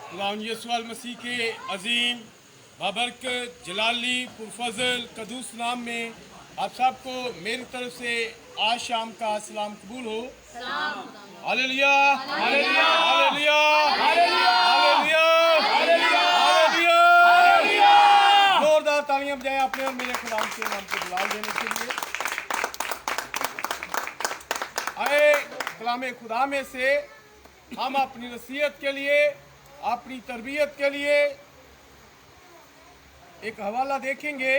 खुदावंद यीशु मसीह के अजीम बाबरकत जलाली पुरफजल कदूस नाम में आप सबको मेरी तरफ से आज शाम का सलाम कबूल हो। हालेलुया हालेलुया हालेलुया हालेलुया हालेलुया। जोरदार तालियां बजाएं अपने और मेरे खुदा के नाम को जलाल देने के लिए। आए कलाम खुदा में से हम अपनी नसीहत के लिए, अपनी तरबियत के लिए एक हवाला देखेंगे।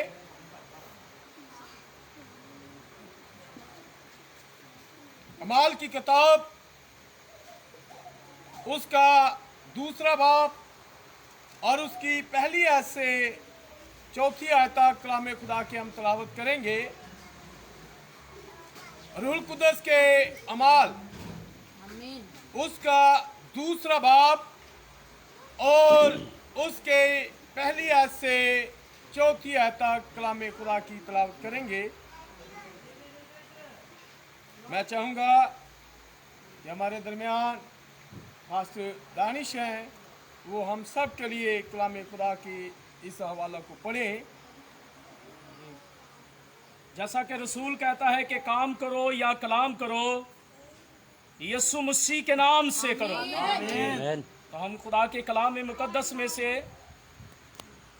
अमाल की किताब उसका दूसरा बाब और उसकी पहली आयत से चौथी आयत तक कलाम खुदा के हम तलावत करेंगे। रूहुल कुद्दस के अमाल उसका दूसरा बाब और उसके पहली आयत से चौथी आयत तक कलाम खुदा की तलावत करेंगे। मैं चाहूँगा कि हमारे दरमियान खास दानिश हैं, वो हम सब के लिए कलाम खुदा की इस हवाला को पढ़ें। जैसा कि रसूल कहता है कि काम करो या कलाम करो, यीशु मसीह के नाम से करो। आमीन। तो हम खुदा के कलाम मुकद्दस में से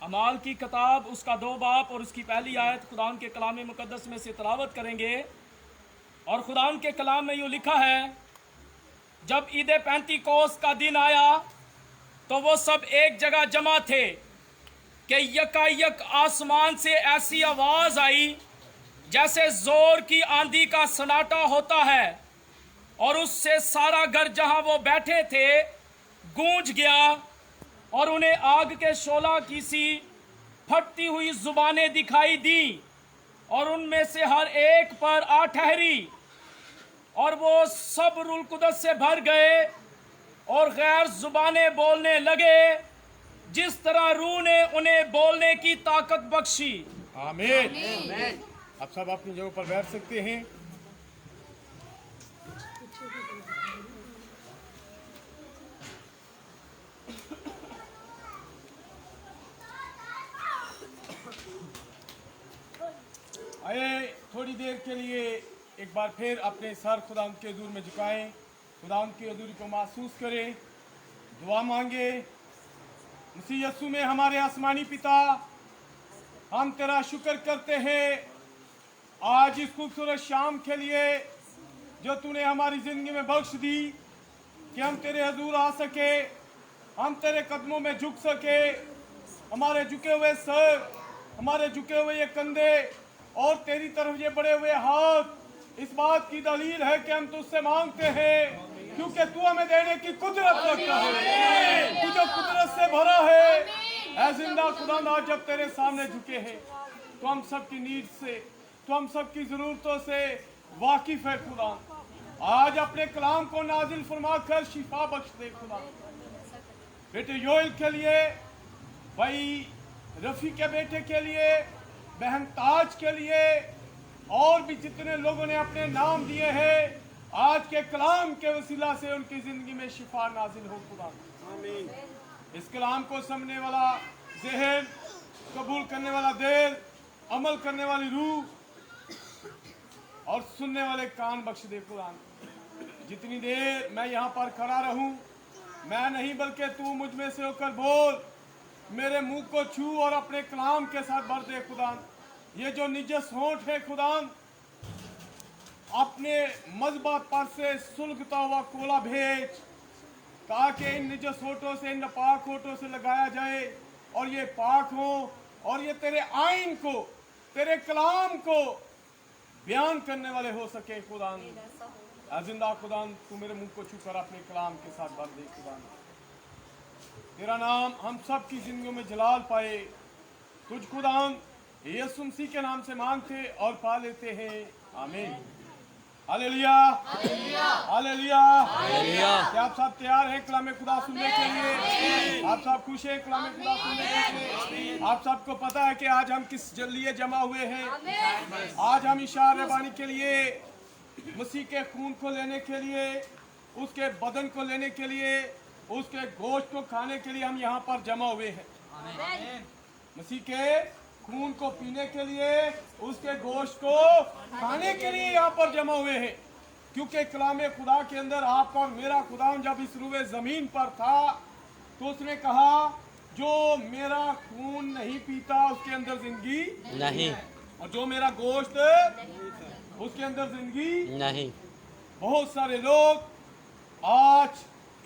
अमाल की किताब उसका 2 बाब और उसकी पहली आयत खुदा के कलाम मुकद्दस में से तलावत करेंगे। और खुदा के कलाम में यूँ लिखा है, जब ईद पेंतीकोस्त का दिन आया तो वो सब एक जगह जमा थे कि यकायक आसमान से ऐसी आवाज़ आई जैसे जोर की आंधी का सन्नाटा होता है, और उससे सारा घर जहां वो बैठे थे गूंज गया, और उन्हें आग के शोला की सी फटती हुई जुबानें दिखाई दी, और उनमें से हर एक पर आ ठहरी, और वो सब रूहुल कुद्दस से भर गए और गैर जुबानें बोलने लगे जिस तरह रूह ने उन्हें बोलने की ताकत बख्शी। आमीन। आप सब अपनी जगह पर बैठ सकते हैं। आइए थोड़ी देर के लिए एक बार फिर अपने सर खुदा के हजूर में झुकाएं, खुदा की हजूरी को महसूस करें, दुआ मांगे। मसीह यीशु में हमारे आसमानी पिता, हम तेरा शुक्र करते हैं आज इस खूबसूरत शाम के लिए जो तूने हमारी ज़िंदगी में बख्श दी कि हम तेरे हजूर आ सके, हम तेरे कदमों में झुक सके। हमारे झुके हुए सर, हमारे झुके हुए ये कंधे और तेरी तरफ ये बढ़े हुए हाथ इस बात की दलील है कि हम तुझसे मांगते हैं, क्योंकि तू हमें देने की कुदरत रखता है, तू जो कुदरत से भरा है। ऐ जिंदा खुदा, आज जब तेरे सामने झुके हैं तो हम सबकी नीड से, तो हम सबकी ज़रूरतों से वाकिफ़ है खुदा। आज अपने कलाम को नाजिल फरमा कर शिफा बख्श दे खुदा। बेटे योएल के लिए, भाई रफ़ी के बेटे के लिए, बहन ताज के लिए, और भी जितने लोगों ने अपने नाम दिए हैं, आज के कलाम के वसीला से उनकी ज़िंदगी में शिफा नाजिल हो खुदा। आमीन। इस कलाम को समझने वाला ज़हन, कबूल करने वाला दिल, अमल करने वाली रूह और सुनने वाले कान बख्श दे खुदा। जितनी देर मैं यहाँ पर खड़ा रहूँ, मैं नहीं बल्कि तू मुझ में से होकर बोल, मेरे मुंह को छू और अपने कलाम के साथ भर दे खुदा। ये जो निजस होंठ है खुदा, अपने मज़बा पर से सुलगता हुआ कोला भेज, ताकि इन निजस होठों से, इन नापाक होठों से लगाया जाए और ये पाक हो, और ये तेरे आइन को, तेरे कलाम को बयान करने वाले हो सके खुदा। जिंदा खुदा, तू मेरे मुंह को छू कर अपने कलाम के साथ भर दे खुदा। तेरा नाम हम सब की जिंदगियों में जलाल पाए। तुझ खुदा यीशु मसीह के नाम से मांगते और पा लेते हैं, आमीन। हालेलुया हालेलुया हालेलुया। क्या आप सब तैयार हैं कलाम खुदा सुनने के लिए? आप सब खुश हैं कलाम खुदा सुनने के लिए? आप सबको पता है कि आज हम किस लिए जमा हुए हैं? आज हम इशारे बानी के लिए, मसीह के खून को लेने के लिए, उसके बदन को लेने के लिए, उसके गोश्त को खाने के लिए हम यहाँ पर जमा हुए हैं। मसीह के खून को पीने के लिए, उसके गोश्त को खाने के लिए यहाँ पर जमा हुए हैं। क्योंकि कलाम खुदा के अंदर आपका और मेरा खुदा जब इस रूए जमीन पर था तो उसने कहा जो मेरा खून नहीं पीता उसके अंदर जिंदगी नहीं, और जो मेरा गोश्त उसके अंदर जिंदगी नहीं। बहुत सारे लोग आज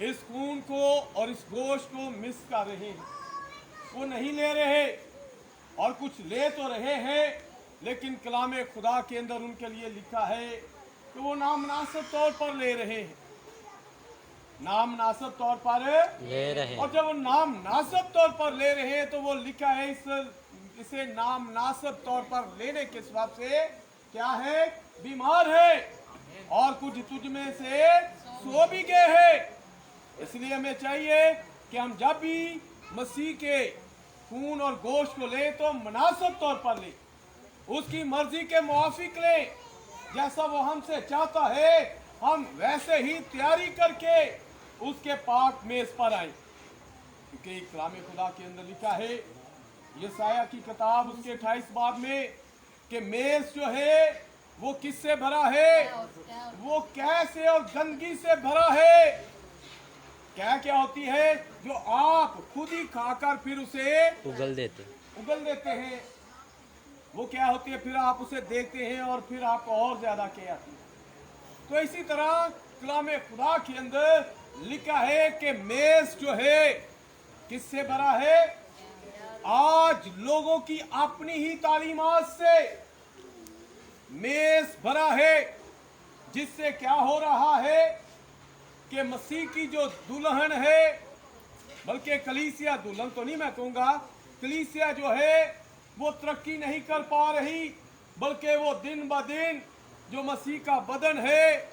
इस खून को और इस गोश्त को मिस कर रहे हैं, वो नहीं ले रहे और कुछ ले तो रहे हैं, लेकिन कलाम खुदा के अंदर उनके लिए लिखा है कि वो नामनासिब तौर पर ले रहे हैं, नामनासिब तौर पर ले रहे और जब वो नामनासिब तौर पर ले रहे हैं तो वो लिखा है इसे नामनासिब तौर पर लेने के हिसाब से क्या है, बीमार है और कुछ तुझ में से सो भी गए हैं। इसलिए हमें चाहिए कि हम जब भी मसीह के खून और गोश्त को ले तो मुनासिब तौर पर ले, उसकी मर्जी के मुआफिक ले, जैसा वो हमसे चाहता है हम वैसे ही तैयारी करके उसके पाक मेज पर आए। क्योंकि कलाम खुदा के अंदर लिखा है यशायाह की किताब उसके 28 बाब में कि मेज जो है वो किससे भरा है, वो कैसे और गंदगी से भरा है। क्या क्या होती है जो आप खुद ही खाकर फिर उसे उगल देते हैं, वो क्या होती है, फिर आप उसे देखते हैं और फिर आपको और ज्यादा क्या आती है। तो इसी तरह कलाम खुदा के अंदर लिखा है कि मेज जो है किससे भरा है, आज लोगों की अपनी ही तालीमात से मेज भरा है, जिससे क्या हो रहा है कि मसीह की जो दुल्हन है, बल्कि कलीसिया, दुल्हन तो नहीं मैं कहूंगा, कलीसिया जो है वो तरक्की नहीं कर पा रही, बल्कि वो दिन ब दिन जो मसीह का बदन है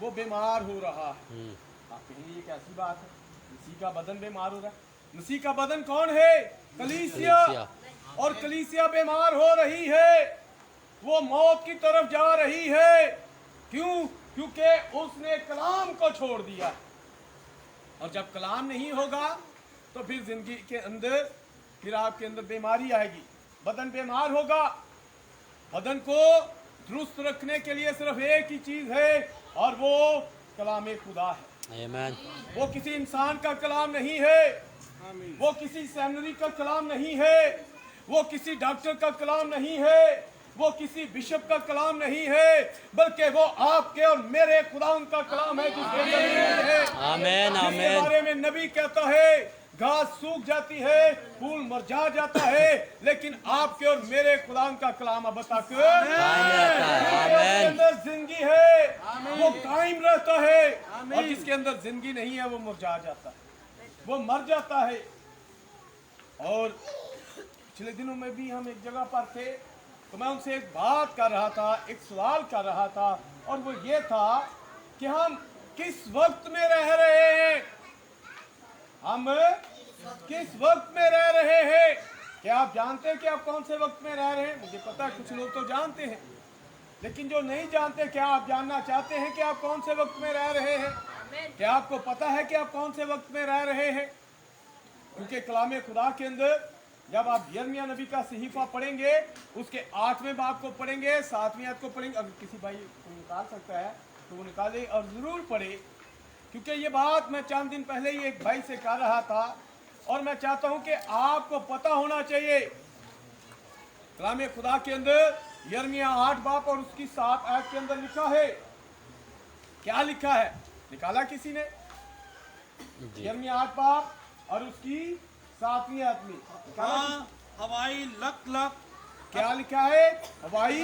वो बीमार हो रहा है। आप कहेंगे ये कैसी बात है, मसीह का बदन बीमार हो रहा है। मसीह का बदन कौन है, कलीसिया, और कलीसिया बीमार हो रही है, वो मौत की तरफ जा रही है। क्यों? क्योंकि उसने कलाम को छोड़ दिया, और जब कलाम नहीं होगा तो फिर जिंदगी के अंदर फिर आपके अंदर बीमारी आएगी, बदन बीमार होगा। बदन को दुरुस्त रखने के लिए सिर्फ एक ही चीज है और वो कलाम खुदा है। आमीन। वो किसी इंसान का कलाम नहीं है, वो किसी सेमिनरी का कलाम नहीं है, वो किसी डॉक्टर का कलाम नहीं है, वो किसी बिशप का कलाम नहीं है, बल्कि वो आपके और मेरे खुदा का कलाम है जिसके अंदर है। आमीन, जिसके आमीन। बारे में नबी कहता है घास सूख जाती है, फूल मरझा जाता है, लेकिन आपके और मेरे खुदा का कलाम अब तक अंदर जिंदगी है, वो कायम रहता है, और जिसके अंदर जिंदगी नहीं है वो मुरझा जाता है, वो मर जाता है। और पिछले दिनों में भी हम एक जगह पर थे तो मैं उनसे एक बात कर रहा था, एक सवाल कर रहा था, और वो ये था कि हम किस वक्त में रह रहे हैं, हम किस वक्त में रह रहे हैं। क्या आप जानते हैं कि आप कौन से वक्त में रह रहे हैं? मुझे पता है कुछ लोग तो जानते हैं, लेकिन जो नहीं जानते, क्या आप जानना चाहते हैं कि आप कौन से वक्त में रह रहे हैं? क्या आपको पता है कि आप कौन से वक्त में रह रहे हैं? क्योंकि कलाम खुदा के अंदर जब आप यिर्मयाह नबी का सहीफा पढ़ेंगे, उसके 8वें बाब को पढ़ेंगे, 7वीं आयत को पढ़ेंगे, अगर किसी भाई को निकाल सकता है तो वो निकाले और जरूर पढ़े, क्योंकि ये बात मैं चंद दिन पहले ही एक भाई से कर रहा था और मैं चाहता हूं कि आपको पता होना चाहिए। कलाम खुदा के अंदर यिर्मयाह 8 बाब और उसकी 7 आयत के अंदर लिखा है, क्या लिखा है, निकाला किसी ने? यिर्मयाह 8 बाब और उसकी 7वीं आयत में हवाई लक लक, क्या लिखा है? हवाई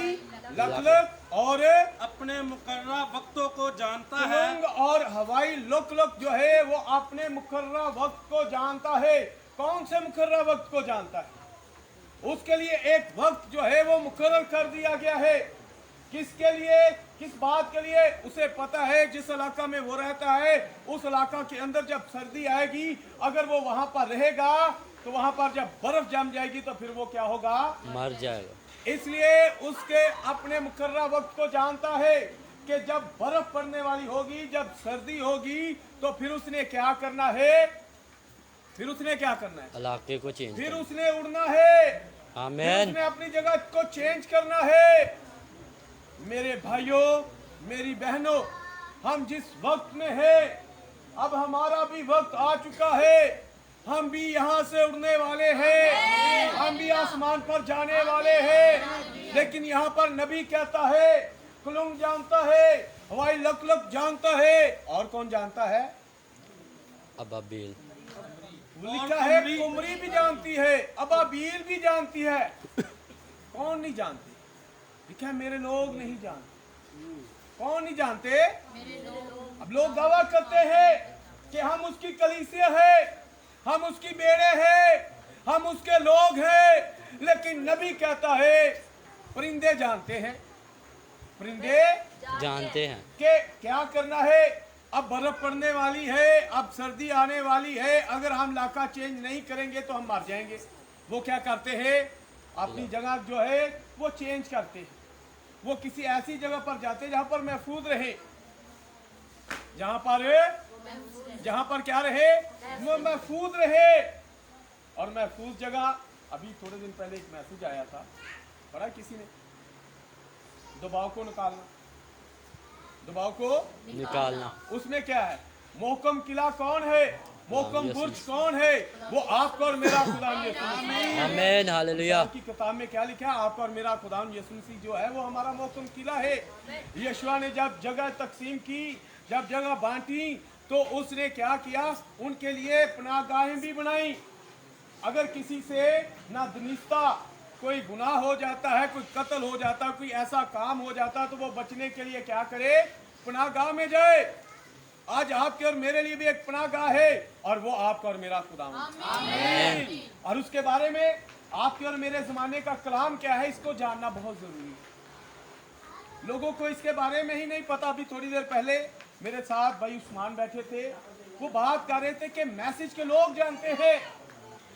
लक लक और अपने मुकर्रा वक्तों को जानता है। तुरंग और हवाई लक लक जो है वो अपने मुकर्रा वक्त को जानता है। कौन से मुकर्रा वक्त को जानता है? उसके लिए एक वक्त जो है वो मुकर्रर कर दिया गया है। किसके लिए, किस बात के लिए? उसे पता है जिस इलाका में वो रहता है, उस इलाका के अंदर जब सर्दी आएगी, अगर वो वहां पर रहेगा तो वहां पर जब बर्फ जम जाएगी तो फिर वो क्या होगा? मर जाएगा। इसलिए उसके अपने मुकर्रर वक्त को जानता है। कि जब बर्फ पड़ने वाली होगी, जब सर्दी होगी, तो फिर उसने क्या करना है? फिर उसने क्या करना है? इलाके को चेंज फिर करना। उसने उड़ना है। फिर आमीन। उसने अपनी जगह को चेंज करना है। मेरे भाइयों, मेरी बहनों, हम जिस वक्त में है, अब हमारा भी वक्त आ चुका है। हम भी यहाँ से उड़ने वाले हैं, हम भी आसमान पर जाने वाले हैं। लेकिन यहाँ पर नबी कहता है, कुलुम जानता है, हवाई लक जानता है, और कौन जानता है? अबाबील। लिखा है कुमरी भी जानती है, अबाबील भी जानती है। कौन नहीं जानती? लिखा है मेरे लोग नहीं जानते। कौन नहीं जानते? अब लोग दावा करते हैं कि हम उसकी कलीसिया है, हम उसकी बेड़े हैं, हम उसके लोग हैं। लेकिन नबी कहता है परिंदे जानते हैं, परिंदे जानते हैं कि क्या करना है। अब बर्फ पड़ने वाली है, अब सर्दी आने वाली है, अगर हम इलाका चेंज नहीं करेंगे तो हम मर जाएंगे। वो क्या करते हैं? अपनी जगह जो है वो चेंज करते हैं। वो किसी ऐसी जगह पर जाते हैं जहां पर महफूज रहे, जहां पर क्या रहे? वो महफूज रहे। और महफूज जगह, अभी थोड़े दिन पहले एक मैसेज आया था, पढ़ा किसी ने? दबाव को निकालना, दबाव को निकालना। उसमें क्या है? मोहकम किला कौन है? मोहकम बुर्ज कौन है? वो आपका और मेरा खुदा यीशु मसीह। आमीन। हालेलुया। की किताब में क्या लिखा है? आपका और मेरा खुदा यीशु मसीह जो है वो हमारा मोहकम किला है। यीशुआ ने जब जगह तकसीम की, जब जगह बांटी, तो उसने क्या किया? उनके लिए पनाहगाहें भी बनाई। अगर किसी से नादनिस्ता कोई गुनाह हो जाता है, कोई कत्ल हो जाता है, कोई ऐसा काम हो जाता है, तो वो बचने के लिए क्या करे? पनाहगाह में जाए। आज आपके और मेरे लिए भी एक पनाहगाह है, और वो आपका और मेरा खुदा। आमीन। और उसके बारे में आपके और मेरे जमाने का कलाम क्या है, इसको जानना बहुत जरूरी है। लोगों को इसके बारे में ही नहीं पता। अभी थोड़ी देर पहले मेरे साथ भाई उस्मान बैठे थे, वो बात कर रहे थे कि मैसेज के लोग जानते हैं,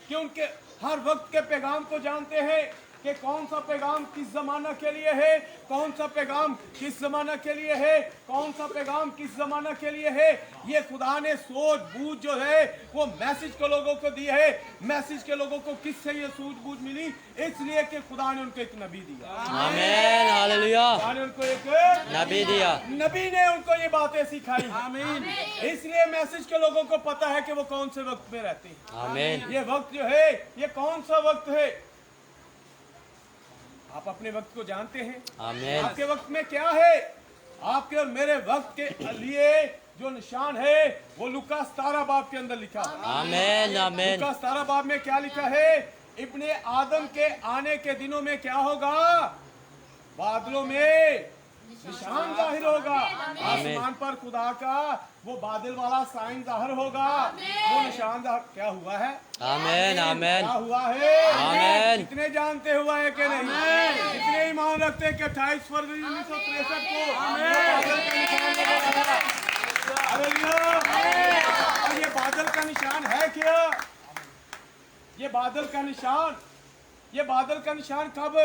कि उनके हर वक्त के पैगाम को जानते हैं, कि कौन सा पैगाम किस जमाना के लिए है, कौन सा पैगाम किस जमाना के लिए है, कौन सा पैगाम किस जमाना के लिए है। ये खुदा ने सोच बूझ जो है वो मैसेज के लोगों को दी है। मैसेज के लोगों को किससे ये सूझ बूझ मिली? इसलिए कि खुदा ने उनको एक नबी दिया। आमीन। हालेलुया। खुदा ने उनको एक नबी दिया। नबी ने उनको ये बातें सिखाई। आमीन। इसलिए मैसेज के लोगों को पता है कि वो कौन से वक्त में रहते हैं। आमीन। ये वक्त जो है ये कौन सा वक्त है? आप अपने वक्त को जानते हैं? आमीन। आपके वक्त में क्या है? आपके और मेरे वक्त के लिए जो निशान है वो लूका 17 बाब के अंदर लिखा है। आमीन। आमीन। लूका 17 बाब में क्या लिखा है? इब्ने आदम के आने के दिनों में क्या होगा? बादलों में निशान जाहिर होगा। आसमान पर खुदा का वो बादल वाला साइन जाहिर होगा। वो निशान क्या हुआ है? आमीन। आमीन। क्या हुआ है? आमीन। कितने जानते हुआ है कि नहीं? कितने ईमान रखते हैं कि 28 फरवरी 1963 को बादल का निशान लगा था? हालेलुया। और ये बादल का निशान है क्या? ये बादल का निशान, ये बादल का निशान कब?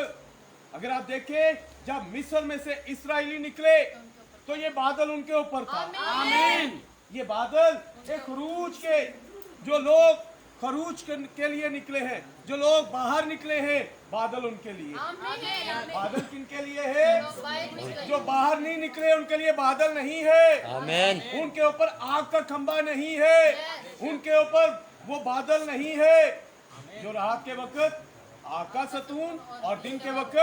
अगर आप देखें, जब मिस्र में से इस्राएली निकले तो ये बादल उनके ऊपर था। आमीन। ये बादल एक खरूज के, जो लोग खरूज के लिए निकले हैं, जो लोग बाहर निकले हैं, बादल उनके लिए। बादल किनके लिए है? जो बाहर नहीं निकले उनके लिए बादल नहीं है। आमीन। उनके ऊपर आग का खंबा नहीं है, उनके ऊपर वो बादल नहीं है। जो रात के वक्त आग का सतून और दिन के वक्त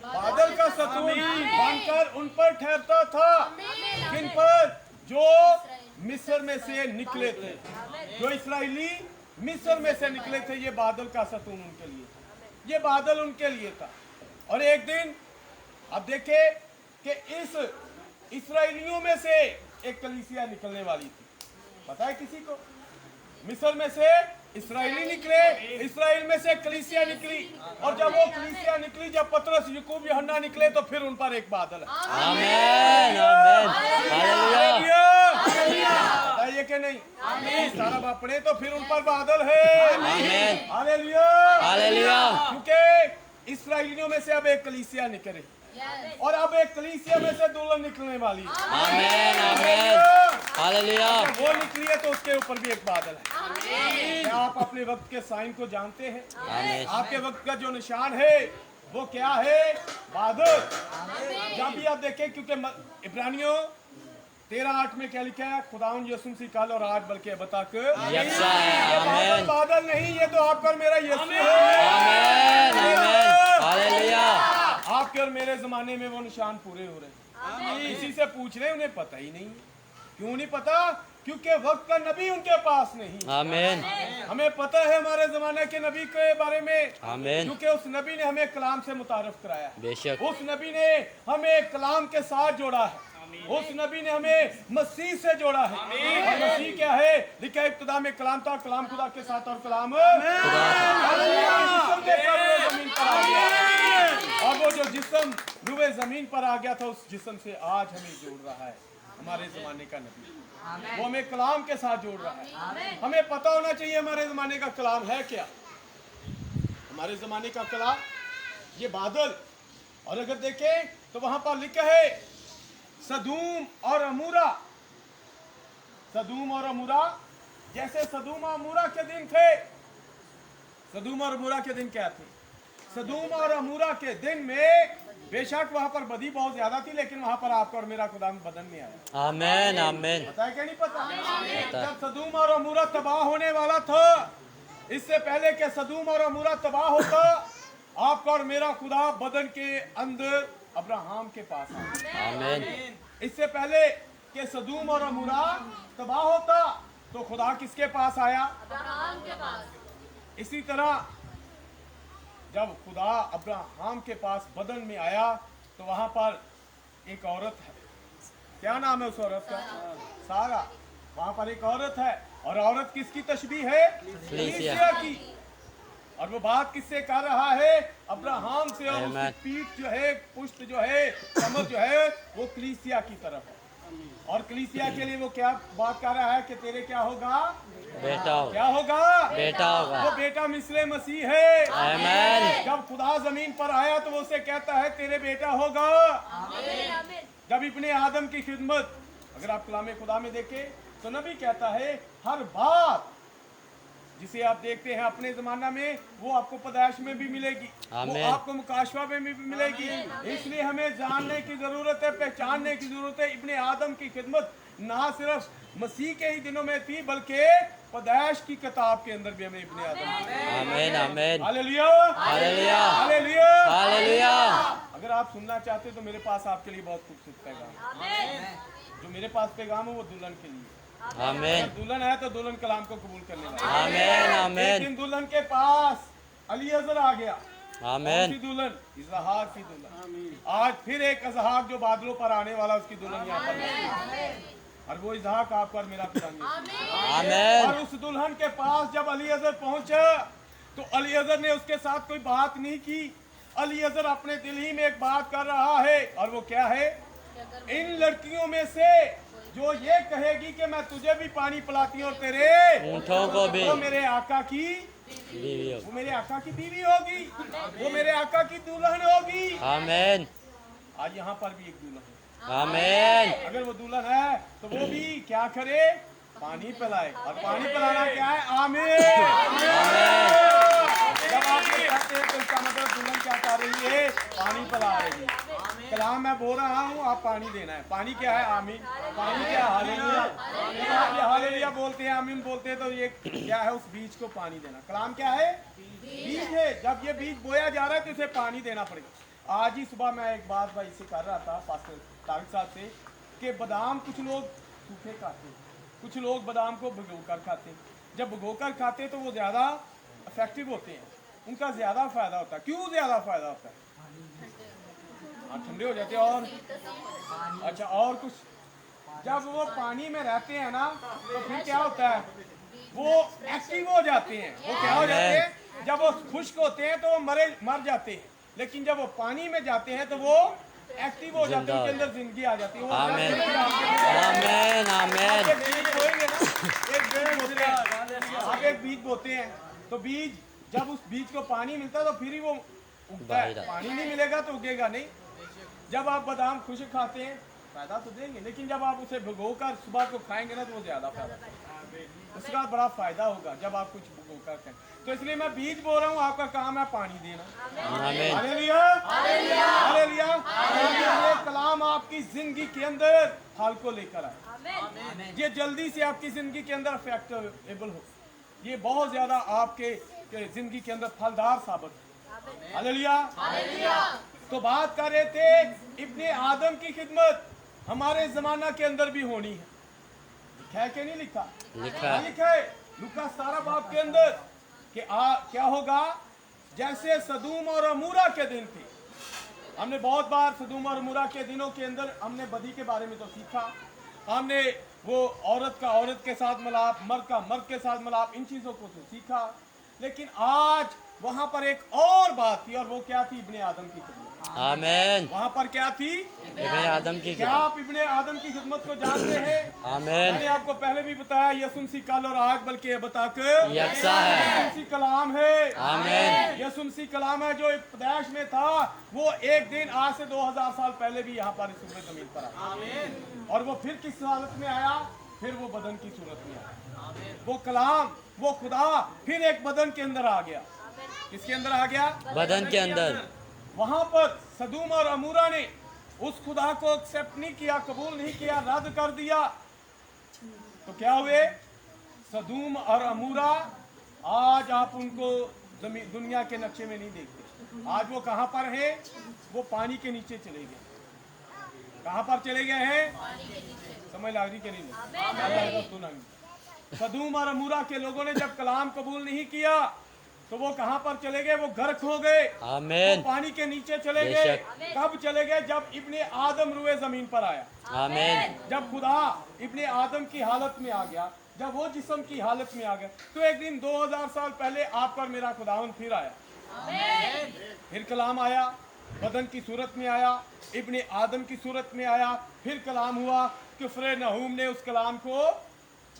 बादल का सतून बनकर उन पर ठहरता था। किन पर? जो मिस्र में से निकले थे, जो इस्राएली मिस्र में से निकले थे, ये बादल का सतून उनके लिए था। ये बादल उनके लिए था। और एक दिन अब देखे कि इस इस्राएलियों में से एक कलीसिया निकलने वाली थी। पता है किसी को? मिस्र में से इस्राएली निकले, इस्राएल में से कलीसिया निकली, और जब वो कलीसिया निकली, जब पतरस याकूब यूहन्ना निकले, तो फिर उन पर एक बादल है। आमीन। आमीन। हालेलुया। बताइए कि नहीं? आमीन। सारा बाप पढ़े तो फिर उन पर बादल है। आमीन। हालेलुया। हालेलुया। क्योंकि इस्राएलियों में से अब एक कलीसिया निकले, और अब एक कलीसिया में से दुल्हन निकलने वाली है। आमेन आमेन हालेलुया वो निकली है तो उसके ऊपर भी एक बादल है। क्या आप अपने वक्त के साइन को जानते हैं? आमेन आपके वक्त का जो निशान है वो क्या है? बादल। जब भी आप देखें, क्योंकि इब्रानियों 13:8 में क्या लिखा है? खुदावंद यीशु मसीह कल और आज बल्कि अब तक यकसा है। आमेन बादल नहीं, ये तो आपका और मेरा यीशु है। आमेन आमेन हालेलुया आपके और मेरे जमाने में वो निशान पूरे हो रहे हैं। इसी से पूछ रहे हैं, उन्हें पता ही नहीं। क्यों नहीं पता? क्योंकि वक्त का नबी उनके पास नहीं। आमेन हमें पता है हमारे जमाने के नबी के बारे में, आमेन क्योंकि उस नबी ने हमें कलाम से मुतारफ कराया। बेशक उस नबी ने हमें कलाम के साथ जोड़ा है। उस नबी ने हमें मसीह से जोड़ा है। और मसीह क्या है? लिखा है इब्तिदा में कलाम था, कलाम खुदा के साथ और कलाम जिस्म देकर वो जमीन पर आ गया। और वो जो जिस्म रुए जमीन पर आ गया था, उस जिस्म से आज हमें जोड़ रहा है हमारे जमाने का नबी। वो हमें कलाम के साथ जोड़ रहा है। हमें पता होना चाहिए हमारे जमाने का कलाम है क्या। हमारे जमाने का कलाम ये बादल। और अगर देखें तो वहां पर लिखा है सदूम और अमूरा। सदूम और अमूरा, जैसे सदूम और अमूरा के दिन थे। सदूम और अमूरा के दिन क्या थे? सदूम और अमूरा के दिन में बेशक वहां पर बदी बहुत ज्यादा थी, लेकिन वहां पर आपका और मेरा खुदा बदन में आया। आमेन आमेन पता है क्या? नहीं पता? जब सदूम और अमूरा तबाह होने वाला था, इससे पहले कि सदूम और अमूरा तबाह होता, आपका और मेरा खुदा बदन के अंदर अब्राहम के पास आया। आमेन इससे पहले कि सदूम और अमूरा तबाह होता तो खुदा किसके पास आया? इसी तरह जब खुदा अब्राहम के पास बदन में आया तो वहां पर एक औरत है। क्या नाम है उस औरत का? सारा। वहां पर एक औरत है, और औरत किसकी तशबीह है? कलीसिया की। और वो बात किससे कर रहा है? अब्राहम से। और उसकी पीठ जो है, पुष्ट जो है, कमर जो है, वो कलीसिया की तरफ है। और कलीसिया के लिए वो क्या बात कर रहा है कि तेरे क्या होगा? बेटा होगा। क्या होगा? बेटा होगा। वो बेटा मिस्र मसीह है। आमेन जब खुदा जमीन पर आया तो वो उसे कहता है तेरे बेटा होगा। जब इब्ने आदम की खिदमत, अगर आप कलामे खुदा में देखें तो नबी कहता है हर बात जिसे आप देखते हैं अपने जमाना में, वो आपको पैदाइश में भी मिलेगी, वो आपको मुकाशवा में भी मिलेगी। इसलिए हमें जानने की जरूरत है, पहचानने की जरूरत है। इब्ने आदम की खिदमत ना सिर्फ मसीह के ही दिनों में थी, बल्कि पैदाइश की किताब के अंदर भी हमें इब्ने आदम। आमेन आमेन हालेलुया हालेलुया हालेलुया हालेलुया अगर आप सुनना चाहते हो तो मेरे पास आपके लिए बहुत खूबसूरत पैगाम है। जो मेरे पास पैगाम है वो दुल्हन के लिए। आमेन अगर दुल्हन है तो दुल्हन कलाम को कबूल करने वाला। आमेन आमेन लेकिन दुल्हन के पास अलीअज़र आ गया। आमेन कौन सी दुल्हन? इज़हाक की दुल्हन। आज फिर एक इज़हाक जो बादलों पर आने वाला, उसकी दुल्हन यहाँ पर है। और वो इज़हाक आपका और मेरा खुदा है। आमेन और उस दुल्हन के पास जब अलीअज़र पहुंचा तो अलीअज़र ने उसके साथ कोई बात नहीं की। अलीअज़र अपने दिल ही में एक बात कर रहा है, और वो क्या है? इन लड़कियों में से जो ये कहेगी कि मैं तुझे भी पानी पिलाती हूँ और तेरे ऊँटों को भी, वो मेरे आका की बीवी हो। वो मेरे आका की बीवी होगी, वो मेरे आका की दुल्हन होगी। आमेन आज यहाँ पर भी एक दुल्हन है। आमेन अगर वो दुल्हन है तो वो भी क्या करे? पानी पिलाए। और पानी पिलाना क्या है? आमीन। जब आप ये कहते हैं तो इसका मतलब दुल्हन क्या कर रही है? पानी पिला रही है। कलाम मैं बोल रहा हूँ, आप पानी देना है। पानी क्या है? आमीन। पानी क्या है? हालेलुया। ये हालेलुया बोलते हैं, आमीन बोलते हैं, तो ये क्या है? उस बीज को पानी देना। कलाम क्या है? बीज है। जब ये बीज बोया जा रहा है तो इसे पानी देना पड़ेगा। आज ही सुबह मैं एक बात भाई से कर रहा था, पास्टर तारिक साहब से, कि बादाम कुछ लोग सूखे खाते हैं, कुछ लोग बादाम को भिगोकर खाते हैं। जब भिगोकर खाते हैं तो वो ज़्यादा इफेक्टिव होते हैं, उनका ज़्यादा फायदा होता है। क्यों ज़्यादा फायदा होता है? ठंडे हो जाते हैं। और अच्छा, और कुछ जब वो पानी में रहते हैं ना तो फिर क्या होता है? वो एक्टिव हो जाते हैं। वो क्या हो जाते हैं? जब वो खुश्क होते हैं तो वो मर जाते हैं, लेकिन जब वो पानी में जाते हैं तो वो एक्टिव हो जाते हैं, उनके अंदर जिंदगी आ जाती है। आमेन आमेन आमेन। एक बीज बोएंगे ना, एक बीज बोते हैं, आप एक बीज बोते हैं तो बीज जब उस बीज को पानी मिलता है तो फिर ही वो उगता है। पानी नहीं मिलेगा तो उगेगा नहीं। जब आप बादाम खुश खाते हैं फायदा तो देंगे, लेकिन जब आप उसे भिगोकर सुबह को खाएंगे ना तो वो ज्यादा फायदा देगा। उसका बड़ा फायदा होगा जब आप कुछ भिगोकर खाएं। तो इसलिए मैं बीज बो रहा हूँ, आपका काम है पानी देना। आमीन। Hallelujah, hallelujah. ये कलाम आपकी जिंदगी के अंदर फल को लेकर आए, ये जल्दी से आपकी जिंदगी के अंदर इफेक्टेबल हो, ये बहुत ज्यादा आपके जिंदगी के अंदर फलदार साबित हो। हालेलुया। तो बात कर रहे थे इब्ने आदम की खिदमत हमारे जमाना के अंदर भी होनी है। लिखा है कि नहीं लिखा? लिखा है। लिखा है लूका 17 बाब के अंदर कि क्या होगा जैसे सदूम और अमूरा के दिन थे। हमने बहुत बार सदूम और अमूरा के दिनों के अंदर हमने बदी के बारे में तो सीखा, हमने वो औरत का औरत के साथ मिलाप, मर्द का मर्द के साथ मिलाप, इन चीजों को तो सीखा। लेकिन आज वहां पर एक और बात थी, और वो क्या थी? इब्ने आदम की खिदमत। आमीन। वहां पर क्या थी? इब्ने आदम की क्या आप इब्ने आदम की खिदमत को जानते हैं? आमीन। मैंने आपको पहले भी बताया यीशु मसीह कल और आज बल्कि बताकर यकसा है। यीशु मसीह कलाम है। आमीन। यीशु मसीह कलाम है जो पैदाइश में था, वो एक दिन आज से 2000 साल पहले भी यहाँ पर इस जमीन पर आया। और वो फिर किस हालत में आया? फिर वो बदन की सूरत में आया। वो कलाम, वो खुदा फिर एक बदन के अंदर आ गया। किसके अंदर आ गया? बदन के अंदर। वहां पर सदूम और अमूरा ने उस खुदा को एक्सेप्ट नहीं किया, कबूल नहीं किया, रद्द कर दिया। तो क्या हुए? सदूम और अमूरा आज आप उनको दुनिया के नक्शे में नहीं देखते। आज वो कहां पर है? वो पानी के नीचे चले गए। कहां पर चले गए हैं? समझ लग रही कि नहीं? सदूम और अमूरा के लोगों ने जब कलाम कबूल नहीं किया तो वो कहां पर चले गए? वो गर्क हो गए। आमीन। पानी के नीचे चले गए। कब चले गए? जब इब्ने आदम रुए जमीन पर आया। आमीन। जब खुदा इब्ने आदम की हालत में आ गया, जब वो जिस्म की हालत में आ गया, तो एक दिन 2000 साल पहले आप पर मेरा खुदावन फिर आया। फिर कलाम आया, बदन की सूरत में आया, इब्ने आदम की सूरत में आया। फिर कलाम हुआ, कुफ्र नहूम ने उस कलाम को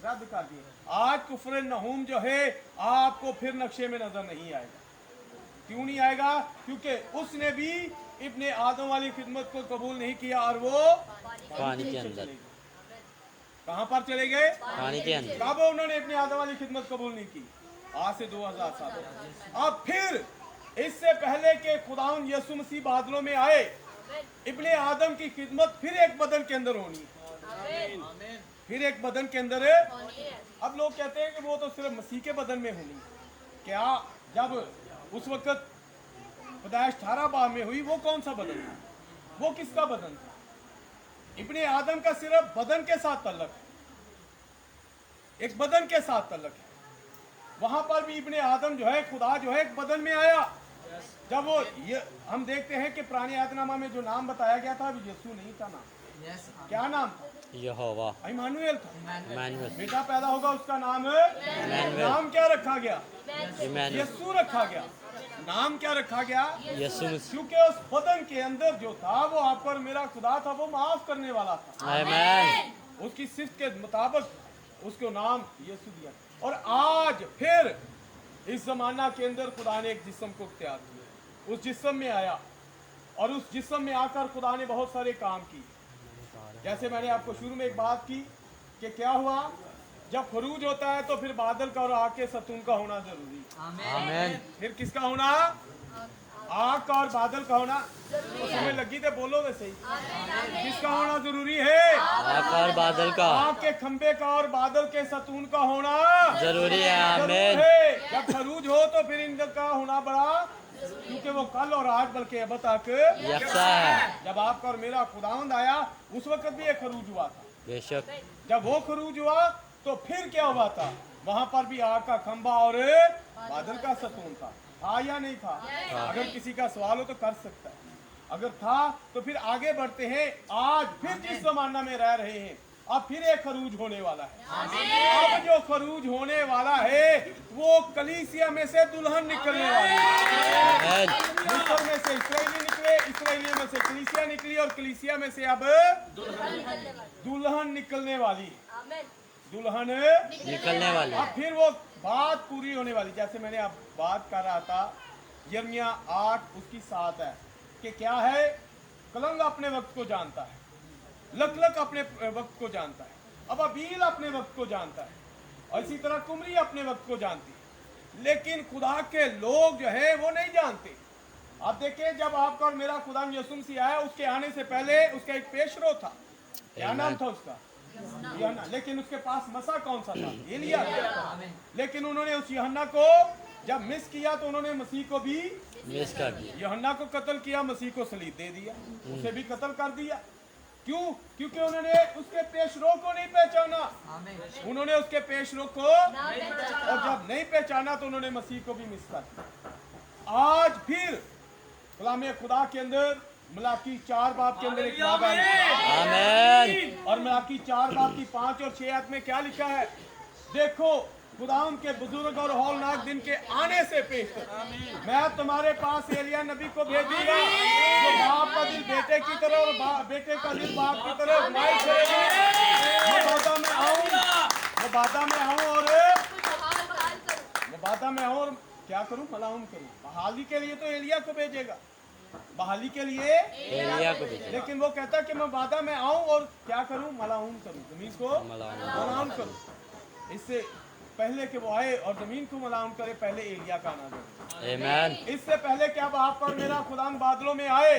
रद्द कर दिया। आज कुफ्र नहूम जो है आपको फिर नक्शे में नजर नहीं आएगा। क्यों नहीं आएगा? क्योंकि उसने भी इब्ने आदम वाली खिदमत को कबूल नहीं किया और वो पानी के अंदर। कहां पर चले गए? पानी के अंदर। कब उन्होंने इब्ने आदम वाली खिदमत कबूल नहीं की? आज से 2000 साल। अब फिर इससे पहले के खुदावन यीशु मसीह बादलों में आए, इब्ने आदम की खिदमत फिर एक बदन के अंदर होनी है। फिर एक बदन के अंदर है। अब लोग कहते हैं कि वो तो सिर्फ मसीह के बदन में होनी। क्या जब उस वक्त पैदाइश 18 बाब में हुई, वो कौन सा बदन था? वो किसका बदन था? इब्ने आदम का सिर्फ बदन के साथ तल्लक है, एक बदन के साथ तल्लक है। वहां पर भी इब्ने आदम जो है, खुदा जो है, एक बदन में आया। जब वो ये हम देखते हैं कि पुराने आयतनामा में जो नाम बताया गया था, अभी यीशु नहीं था नाम। क्या नाम था? यहोवा। इमानुएल था। इमानुएल। बेटा पैदा होगा, उसका नाम है इमानुएल। नाम क्या रखा गया? इमानुएल। यीशु रखा गया। नाम क्या रखा गया? यीशु मसीह। क्योंकि उस बदन के अंदर जो था, वो आप पर मेरा खुदा था, वो माफ करने वाला था। आमीन। उसकी सिफ्त के मुताबिक उसको नाम यीशु दिया। और आज फिर इस जमाना के अंदर खुदा ने एक जिस्म को इख्तियार किया, उस जिस्म में आया, और उस जिस्म में आकर खुदा ने बहुत सारे काम किए। जैसे मैंने आपको शुरू में एक बात की कि क्या हुआ, जब खरूज होता है तो फिर बादल का और आग के सतून का होना जरूरी। आमीन। फिर किसका होना? आग का और बादल का होना। उसमें लगी थे, बोलो वे सही। किसका होना जरूरी है? आग और बादल का। आग के खंबे का और बादल के सतून का होना जरूरी है। जरूर आमीन। है। जब खरूज हो तो फिर इनका होना बड़ा, क्योंकि वो कल और आज बल्कि अब तक यकसा है। जब आपका और मेरा खुदावंद आया, उस वक्त भी एक खरूज हुआ था। बेशक। जब वो खरूज हुआ तो फिर क्या हुआ था? वहां पर भी आग का खंबा और बादल का सतून था। था या नहीं था? अगर किसी का सवाल हो तो कर सकता है। अगर था तो फिर आगे बढ़ते हैं। आज फिर जिस जमाना में रह रहे हैं, अब फिर एक खरूज होने वाला है। अब जो खरूज होने वाला है वो कलीसिया में से दुल्हन निकलने वाली है। मिस्र में से इस्राएली निकले, इस्राएलियों में से कलीसिया निकली, और कलीसिया में से अब दुल्हन निकलने वाली है। दुल्हन निकलने वाली। अब फिर वो बात पूरी होने वाली। जैसे मैंने अब बात कर रहा था, यिर्मयाह 8 उसकी 7 है कि क्या है कलंग अपने वक्त को जानता है, लक अपने वक्त को जानता है, अबाबील अपने वक्त को जानता है, और इसी तरह कुमरी अपने वक्त को जानती है। लेकिन खुदा के लोग जो है वो नहीं जानते। आप देखें, जब आपका और मेरा खुदा यीशु मसीह आया, उसके आने से पहले उसका एक पेशरो था। क्या नाम था उसका? यूहन्ना। लेकिन उसके पास मसा कौन सा था? एलिया। लेकिन उन्होंने उस यूहन्ना को जब मिस किया तो उन्होंने मसीह को भी मिस कर दिया। यूहन्ना को कत्ल किया, मसीह को सलीब दे दिया, उसे भी कत्ल कर दिया। क्यों? क्योंकि उन्होंने उसके पेशरो को नहीं पहचाना। उन्होंने उसके पेशरो को, और जब नहीं पहचाना तो उन्होंने मसीह को भी मिस कर दिया। आज फिर कलाम खुदा के अंदर मलाकी 4 बाब के अंदर एक वादा है। आमीन। और मलाकी 4 बाब की 5 और 6 आयत में क्या लिखा है? देखो, खुदाम के बुजुर्ग और हौलनाक दिन के आने से पेश मैं तुम्हारे पास एलिया नबी को भेजूंगा, जो बाप का दिल बेटे की तरह और बेटे का दिल बाप की तरह अजमाइश करेगा। मैं वादा में आऊं और क्या करूं? मलाउम करूं। बहाली के लिए तो एलिया को भेजेगा, बहाली के लिए एलिया को भेजेगा। लेकिन वो कहता है कि मैं वादा में आऊं और क्या करूं? मलाउम करूं, जमीन को मलाउम करूं। इससे पहले कि वो आए और जमीन को मलाउम करे, पहले एलिया का आना जरूरी। आमीन। इससे पहले कि अब आप पर मेरा खुदा बादलों में आए,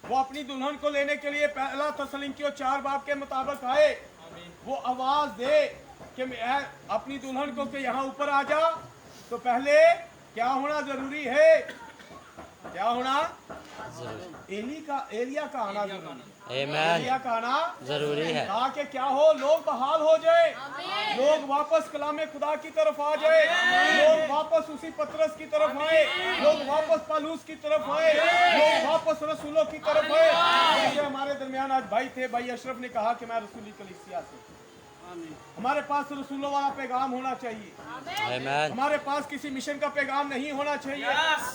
वो अपनी दुल्हन को लेने के लिए पहला थस्सलुनीकियों 4 बाब के मुताबिक आए, वो आवाज दे कि मैं अपनी दुल्हन को कि यहाँ ऊपर आ जा, तो पहले क्या होना जरूरी है? क्या होना? एलिया का आना जरूरी है। आमीन। एलिया का आना जरूरी है। कहा कि क्या हो? लोग बहाल हो जाए, लोग वापस कलाम खुदा की तरफ आ जाए, लोग वापस उसी पतरस की तरफ आए, लोग वापस पालूस की तरफ आए, लोग वापस रसूलों की तरफ आए। जैसे हमारे दरमियान आज भाई थे, भाई अशरफ ने कहा कि मैं रसूली कलीसिया से, हमारे पास रसूलों वाला पैगाम होना चाहिए। आमीन। हमारे पास किसी मिशन का पैगाम नहीं होना चाहिए,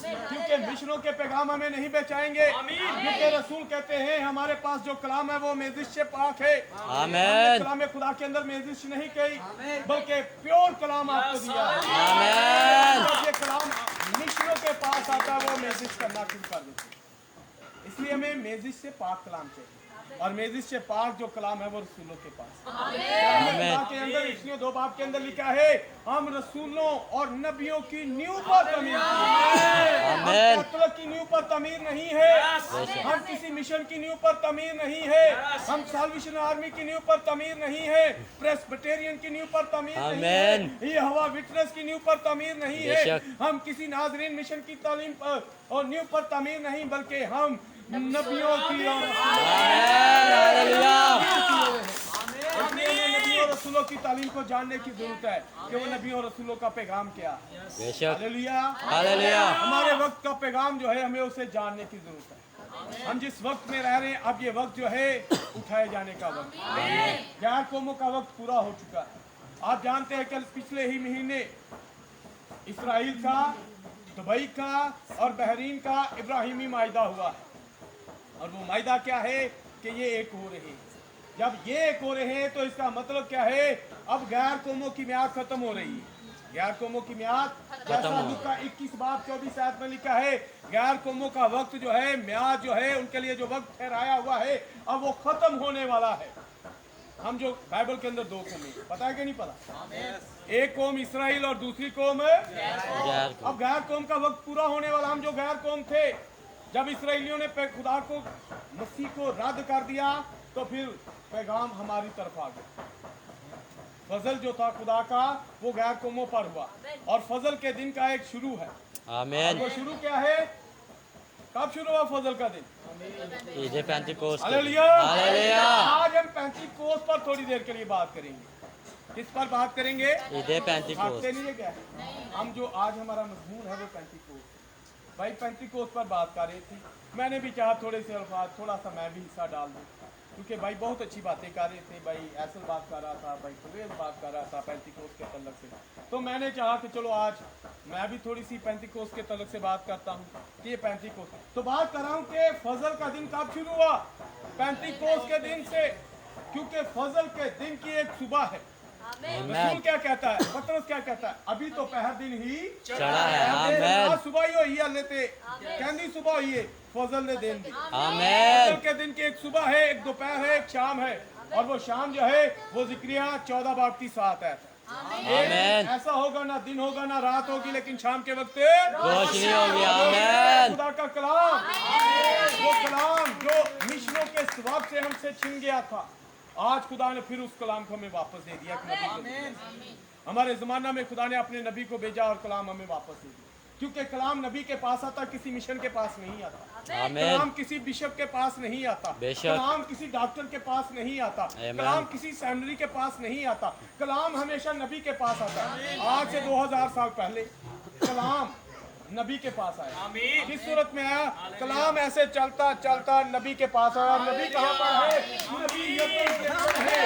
क्योंकि मिशनों के पैगाम हमें नहीं बचाएंगे। क्योंकि रसूल कहते हैं हमारे पास जो कलाम है वो मेजिश से पाक है। आमीन। कलाम खुदा के अंदर मेजिश नहीं कही, बल्कि प्योर कलाम आपको दिया है। आमीन। जब ये कलाम मिशनों के पास आता है वो मेजिश करना शुरू कर देते हैं। इसलिए हमें मेजिश से पाक कलाम चाहिए, और मेजिश से पाक जो कलाम है वो रसूलों के पास। खुदा के अंदर इसलिए 2 बाब के अंदर लिखा है, हम रसूलों और नबियों की नींव पर तमीर आमीन। की नींव पर तमीर नहीं है, हम किसी मिशन की नींव पर तमीर नहीं है, हम साल्वेशन आर्मी की नींव पर तमीर नहीं है, प्रेस्बिटेरियन की नींव पर तमीर नहीं है, ये हवा विटनेस की नींव पर तमीर नहीं है, हम किसी नाजरीन मिशन की तालीम पर और नींव पर तमीर नहीं, बल्कि हम नबियों की और नबियों और रसूलों की तालीम को जानने की जरूरत है कि वो नबियों और रसूलों का पैगाम क्या है। हालेलुया। हालेलुया। हमारे वक्त का पैगाम जो है हमें उसे जानने की जरूरत है। हम जिस वक्त में रह रहे हैं, अब ये वक्त जो है उठाए जाने का वक्त, गैर कौमों का वक्त पूरा हो चुका है। आप जानते हैं कि पिछले ही महीने इसराइल का, दुबई का और बहरीन का इब्राहिमी माहिदा हुआ है। और वो माहिदा क्या है कि ये एक हो रहे हैं। जब ये एक हो रहे हैं तो इसका मतलब क्या है? अब गैर कौमों की म्याद खत्म हो रही है। गैर कौमों की म्याद, जैसा लूका 21 बाब 24 आयत में लिखा है, गैर कौमों का वक्त जो है, म्याद जो है, उनके लिए जो वक्त ठहराया हुआ है, अब वो खत्म होने वाला है। हम जो बाइबल के अंदर 2 कौमें, पता है कि नहीं पता? एक कौम इसराइल और दूसरी कौम अब गैर कौम का वक्त पूरा होने वाला। हम जो गैर कौम थे, जब इसराइलियों ने खुदा को, मसीह को रद्द कर दिया, तो फिर पैगाम हमारी तरफ आ गया। फजल जो था खुदा का वो गैर कौमों पर हुआ, और फजल के दिन का एक शुरू है। आमीन। वो शुरू क्या है? कब शुरू हुआ फजल का दिन? ईद पेंटिकोस्ट। हालेलुया। हालेलुया। आज हम पेंटिकोस्ट पर थोड़ी देर के लिए बात करेंगे। किस पर बात करेंगे? ईद पेंटिकोस्ट। नहीं है क्या? हम जो आज हमारा मजमून है वो पेंटिकोस्ट। भाई पेंटिकोस्ट पर बात कर रही थी, मैंने भी चाहा थोड़े से अल्फाज, थोड़ा सा मैं भी हिस्सा डाल दूँ, क्योंकि भाई बहुत अच्छी बातें कर रहे थे। भाई ऐसल बात कर रहा था, भाई सुरेश बात कर रहा था पेंटिकोस्ट के तलक से, तो मैंने चाहा कि चलो आज मैं भी थोड़ी सी पेंटिकोस्ट के तलक से बात करता हूँ कि ये पेंटिकोस्ट। तो बात कर रहा हूँ कि फजल का दिन कब शुरू हुआ? पेंटिकोस्ट के दिन से, क्योंकि फजल के दिन की एक सुबह है। रसूल क्या कहता है, पतरस क्या कहता है, अभी तो पहर दिन ही चढ़ा है। आज आमेन सुबह ही हुई है लेते कहनी सुबह हुई है फजल ने दिन दी। आमेन फजल के दिन की एक सुबह है, एक दोपहर है, एक शाम है, और वो शाम जो है वो जिक्रिया 14 बाब की 7 है। आमेन ऐसा होगा ना दिन होगा ना रात होगी, लेकिन शाम के वक्त रोशनी होगी। आमेन खुदा का कलाम, वो कलाम जो मिशनों के सवाब से हमसे छिन गया था, आज खुदा ने फिर उस कलाम को हमें वापस दे दिया। हमारे जमाना में खुदा ने अपने नबी को भेजा और कलाम हमें वापस दे दिया, क्योंकि कलाम नबी के पास आता, किसी मिशन के पास नहीं आता। आमेन कलाम किसी बिशप के पास नहीं आता, बेशक। कलाम किसी डॉक्टर के पास नहीं आता, आमेन। कलाम किसी सेमिनरी के पास नहीं आता, कलाम हमेशा नबी के पास आता है। आज से 2000 साल पहले कलाम नबी के पास आया। किस सूरत में आया? कलाम ऐसे चलता चलता नबी के पास आया। और नबी कहाँ पर है? नबी यरदन के अंदर है,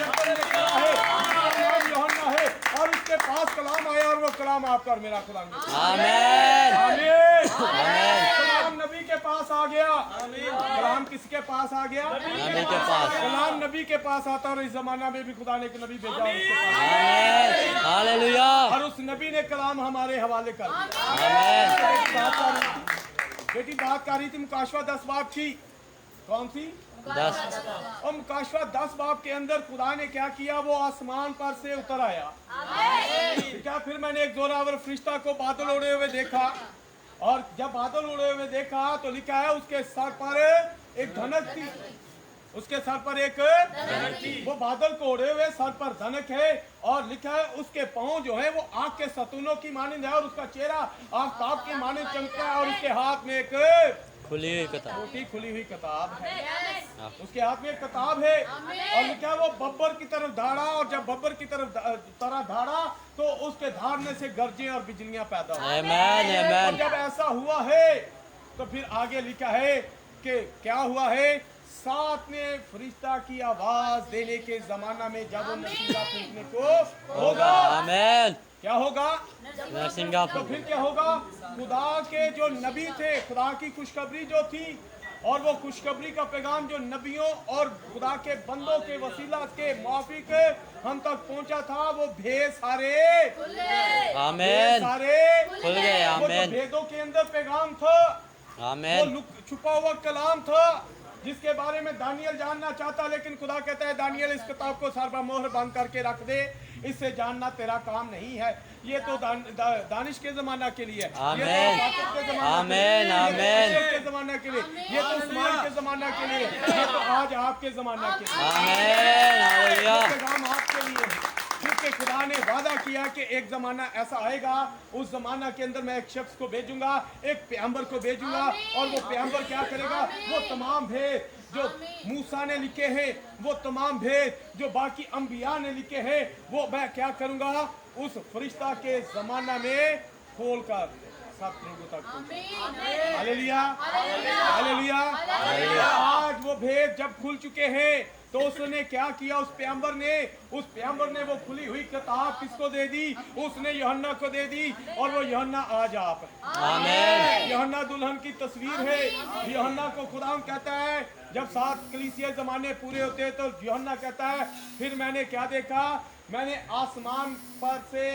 यरदन में खड़ा है, उसका नाम यूहन्ना है, और उसके पास कलाम आया, और वो कलाम आपका और मेरा कलाम है। आमेन आमीन। कलाम नबी के पास आ गया। कलाम किसके पास आ गया? नबी के पास। कलाम नबी के पास आता, और इस जमाना में भी खुदा ने एक नबी भेजा और उसके पास, आमेन हालेलुया और उस नबी ने कलाम हमारे हवाले कर दिया। आमेन बेटी बात कर रही थी मुकाशवा 10 बाब की। कौन सी? 10 और मुकाशवा 10 बाब के अंदर खुदा ने क्या किया? वो आसमान पर से उतर आया। क्या? फिर मैंने एक जोरावर फरिश्ता को बादल उड़े हुए देखा, और जब बादल उड़े हुए देखा तो लिखा है उसके सर पर एक धनक थी। उसके सर पर एक धनक थी। वो बादल को उड़े हुए सर पर धनक है, और लिखा है उसके पांव जो है वो आग के सतूनों की मानिंद है, और उसका चेहरा आफताब के मानिंद चमकता है, और उसके हाथ में एक खुली हुई किताब। छोटी खुली हुई किताब है। उसके हाथ में एक किताब है, और लिखा है वो बब्बर की तरफ धाड़ा, और जब बब्बर की तरह धाड़ा तो उसके धाड़ने से गरजे और बिजलियां पैदा हुई। आमेन और आमेन जब ऐसा हुआ है तो फिर आगे लिखा है कि क्या हुआ है? सातवें फरिश्ता की आवाज देने के जमाना में जब वो नसीहा फूंकने को होगा। आमेन क्या होगा? तो सिंगापुर फिर क्या होगा? खुदा के जो नबी थे, खुदा की खुशखबरी जो थी, और वो खुशखबरी का पैगाम जो नबियों और खुदा के बंदों के वसीला के मुआफिक हम तक पहुंचा था, वो भेद सारे आमेन सारे खुल गए। वो जो आमेन भेदों के अंदर पैगाम था, वो आमेन छुपा हुआ कलाम था, जिसके बारे में दानियल जानना चाहता, लेकिन खुदा कहता है दानियल इस किताब को सर पर मोहर बंद करके रख दे, इससे जानना तेरा काम नहीं है। ये तो दानिश के जमाना के लिए है, आमेन। ये तो साकिब के जमाना के लिए, आमेन, आमेन। ये तो के जमाना के लिए, ये तो उस्मान के जमाना के लिए, ये तो आज आपके जमाना के लिए। आमेन हालेलुया ये पैगाम आपके लिए है, क्योंकि खुदा ने वादा किया कि एक जमाना ऐसा आएगा, उस जमाना के अंदर मैं एक शख्स को भेजूंगा, एक पैगंबर को भेजूंगा, और वो पैगंबर क्या करेगा? वो तमाम भेद जो मूसा ने लिखे हैं, वो तमाम भेद जो बाकी अंबिया ने लिखे हैं, वो मैं क्या करूंगा? उस फरिश्ता के जमाना में खोल कर सब लोगों तक। Hallelujah hallelujah. आज वो भेद जब खुल चुके हैं, तो उसने क्या किया? उस पैगंबर ने वो खुली हुई किताब किसको दे दी? उसने यूहन्ना को दे दी, और वो यूहन्ना आज आप है। आमेन यूहन्ना दुल्हन की तस्वीर है। यूहन्ना को खुदा कहता है, जब 7 कलीसिया जमाने पूरे होते हैं तो यूहन्ना कहता है, फिर मैंने क्या देखा? मैंने आसमान पर से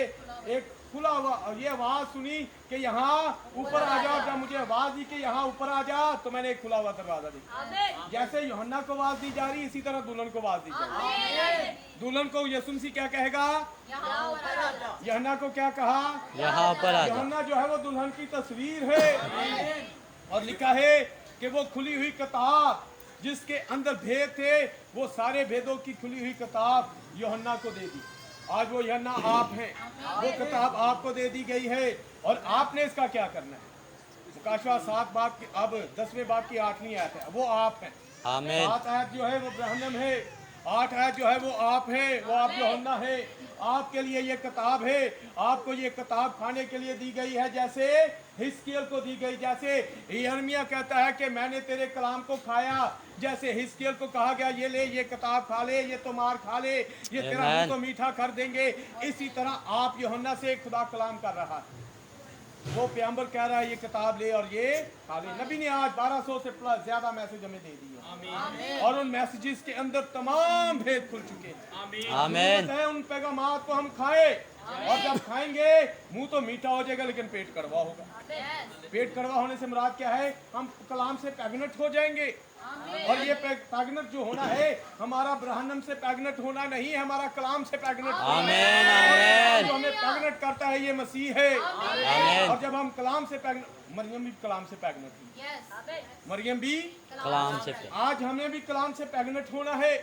एक खुला हुआ ये आवाज सुनी कि यहाँ ऊपर आ जाओ। जब मुझे आवाज दी कि यहाँ ऊपर आ जा, तो मैंने एक खुला हुआ दरवाजा देखा। जैसे यूहन्ना को आवाज दी जा रही, इसी तरह दुल्हन को आवाज दी जा रही। दुल्हन को यीशु मसीह क्या कहेगा? यूहन्ना को क्या कहा? यहाँ पर आ जाओ। यूहन्ना जो है वो दुल्हन की तस्वीर है, और लिखा है कि वो खुली हुई किताब जिसके अंदर भेद थे, वो सारे भेदों की खुली हुई किताब यूहन्ना को दे दी। आज वो यूहन्ना आप हैं, वो किताब आपको दे दी गई है, और आपने इसका क्या करना है? मुकाशवा 7 बाब की, अब 10वें बाब की 8वीं आयत है, वो आप हैं। आमेन 7 आयत जो है वो ब्रहनम है, 8 आयत जो है वो आप है, वो आप यूहन्ना है। आपके लिए ये किताब है, आपको ये किताब खाने के लिए दी गई है, जैसे हिस्कियल को दी गई। जैसे यिर्मयाह कहता है कि मैंने तेरे कलाम को खाया, जैसे हिस्कियल को कहा गया ये ले, ये किताब खा ले, ये तो मार खा ले, ये तेरा मुंह तो मीठा कर देंगे। इसी तरह आप यूहन्ना से खुदा कलाम कर रहा है। वो प्याम्बर कह रहा है ये किताब ले और ये खा ले। नबी ने आज 1200 से प्लस ज्यादा मैसेज हमें दे दिए और उन मैसेजेस के अंदर तमाम भेद खुल चुके हैं। आमीन। जरूरत है उन पैगामात को हम खाए और जब खाएंगे मुंह तो मीठा हो जाएगा लेकिन पेट कड़वा होगा। पेट कड़वा होने से मुराद क्या है? हम कलाम से पैगनेट हो जाएंगे। और ये पैगनेट जो होना है हमारा ब्रहनम से पैगनेट होना नहीं है, हमारा कलाम से पैगनेट होना है। आमीन आमीन जो हमें पैगनेट करता है ये मसीह है। आमीन। और जब हम कलाम से पैगनेट, मरियम भी कलाम से पैगनेट हुई, मरियम भी कलाम से पे आज हमें भी कलाम से पैगनेट होना है।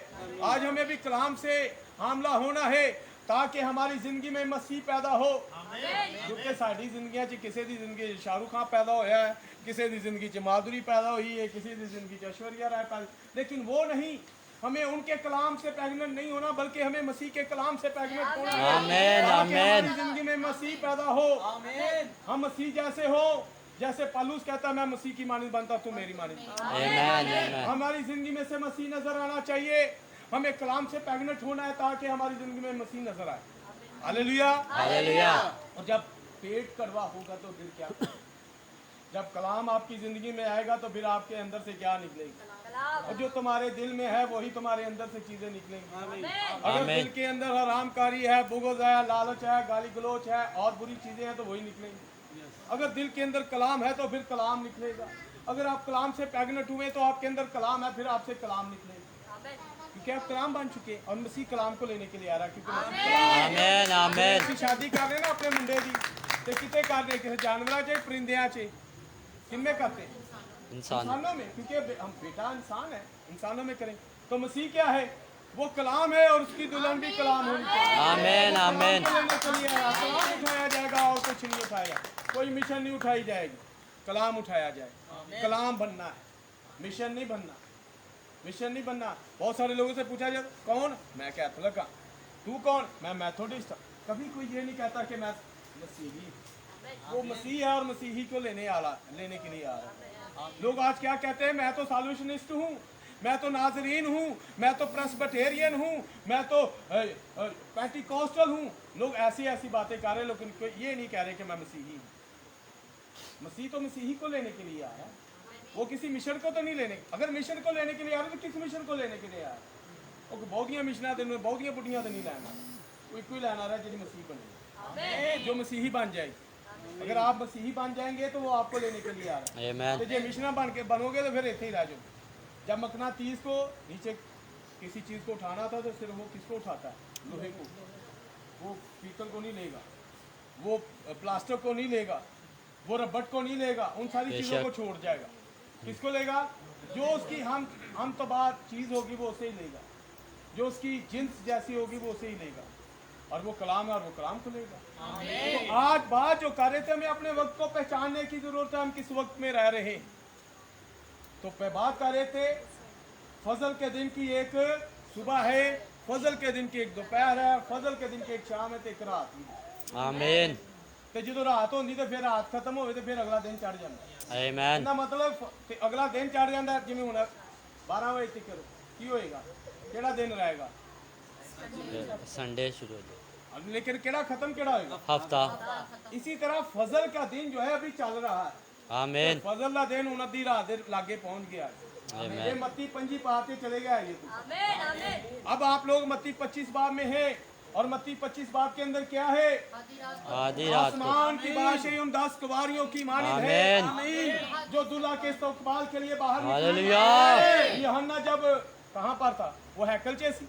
आज हमें भी कलाम से हामला होना है ताकि हमारी जिंदगी में मसीह पैदा हो। क्योंकि साड़ी जिंदगी च किसी की जिंदगी शाहरुख खान पैदा होया है, किसी की जिंदगी च माधुरी पैदा हुई है, किसी की जिंदगी च ऐश्वर्या राय पैदा, लेकिन वो नहीं। हमें उनके कलाम से पैगनेट नहीं होना बल्कि हमें मसीह के कलाम से पैगनेट होना है आमीन ताकि हमारी आमीन जिंदगी में मसीह पैदा हो। हम मसीह जैसे हो, जैसे पौलुस कहता है मैं मसीह की मानिंद बनता तू मेरी मानिंद बन। आमीन आमीन हमारी जिंदगी में से मसीह नजर आना चाहिए। हमें कलाम से पैगनेट होना है ताकि हमारी जिंदगी में मसीह नजर आए। हालेलुया। हालेलुया। और जब पेट कड़वा होगा तो फिर क्या? जब कलाम आपकी जिंदगी में आएगा तो फिर आपके अंदर से क्या निकलेगा? और जो तुम्हारे दिल में है वही तुम्हारे अंदर से चीजें निकलेंगी। अगर आमीन। दिल के अंदर हरामकारी है, बुग़्ज़ है, लालच है, गाली गलौच है और बुरी चीजें हैं तो वही निकलेंगी। अगर दिल के अंदर कलाम है तो फिर कलाम निकलेगा। अगर आप कलाम से पैगनेट हुए तो आपके अंदर कलाम है, फिर आपसे कलाम निकलेगा क्योंकि आप कलाम बन चुके हैं और मसीह कलाम को लेने के लिए आ रहा है। क्योंकि आमीन आमीन ਅਸੀਂ शादी कर रहे ना अपने मुंडे की ते किते कर रहे? किसी जानवरां च, परिंदियां च, किनमें करते? इंसान इंसानों में, क्योंकि हम बेटा इंसान है, इंसानों में करें। तो मसीह क्या है? वो कलाम है और उसकी दुल्हन भी कलाम होनी चाहिए। आमीन आमीन कलाम को लेने के लिए आया, कलाम उठाया जाएगा और कुछ नहीं उठाया। कोई मिशन नहीं उठाई जाएगी, कलाम उठाया जाएगा। कलाम बनना है, मिशन नहीं बनना। मिशन नहीं बनना। बहुत सारे लोगों से पूछा जाए कौन? मैं कैथोलिक हाँ। तू कौन? मैं मैथोडिस्ट हूँ। कभी कोई ये नहीं कहता कि मैं मसीही। वो मसीह है और मसीही को लेने के लिए आ रहा है। लोग आज क्या कहते हैं? मैं तो साल्वेशनिस्ट हूँ, मैं तो नाजरीन हूँ, मैं तो प्रेस्बिटेरियन हूँ, मैं तो पेंटिकॉस्टल हूँ। लोग ऐसी ऐसी बातें कर रहे हैं लेकिन ये नहीं कह रहे कि मैं मसीही हूँ। मसीह तो मसीही को लेने के लिए आया, वो किसी मिशन को तो नहीं लेने। अगर मिशन को लेने के लिए आ रहे तो किस मिशन को लेने के लिए आ रहे? वो बहुतियां मिशना दिन में बहुतियां बुढ़ियां तो नहीं लाना, कोई लाना रहा है जी मसीह बने, जो मसीही बन जाएगी। अगर आप मसीही बन जाएंगे तो वो आपको लेने के लिए आ रहा है। आमीन तो जो मिशना बनोगे तो फिर ऐसे ही रह जाओगे। जब मकनातीस को नीचे किसी चीज़ को उठाना था तो सिर्फ वो किसको उठाता है? लोहे को। वो पीतल को नहीं लेगा, वो प्लास्टिक को नहीं लेगा, वो रबड़ को नहीं लेगा, उन सारी चीज़ों को छोड़ जाएगा। किसको लेगा? जो उसकी हम तबाह चीज़ होगी वो उसे ही लेगा, जो उसकी जिन्स जैसी होगी वो उसे ही लेगा। और वो कलाम है और वो कलाम को लेगा। तो आज बात जो कर रहे थे, हमें अपने वक्त को पहचानने की जरूरत है, हम किस वक्त में रह रहे हैं। तो बात कर रहे थे फजल के दिन की एक सुबह है, फजल के दिन की एक दोपहर है, फजल के दिन की एक शाम है तो एक रात है। आमीन तो जो रात होती तो फिर रात खत्म हो तो फिर अगला दिन चढ़ जाता। आमीन ਇਹਦਾ मतलब कि अगला दिन चढ़ ਜਾਂਦਾ ਜਿਵੇਂ ਹੁਣ 12 ਵਜੇ ਤੱਕ ਕੀ ਹੋਏਗਾ? ਕਿਹੜਾ ਦਿਨ रहेगा? संडे शुरू हो जाए लेकिन केड़ा खत्म केड़ा होएगा? हफ्ता इसी तरह फजल का दिन जो है अभी चल रहा है। आमीन फजल का दिन उन अद्धी रात दे लागे पहुंच गया है। आमीन ये मत्ती 5 बाब पे चले गया ये तो। अब आप लोग मत्ती 25 बाब में है और मत्ती 25 बाब के अंदर क्या है? आधी रात को आसमान की बादशाही उन 10 कुवारियों की मानिंद है आमीन जो दूल्हा के इस्तकबाल के लिए बाहर निकली। हालेलुया यूहन्ना जब कहाँ पर था? वो हैकल चेसी,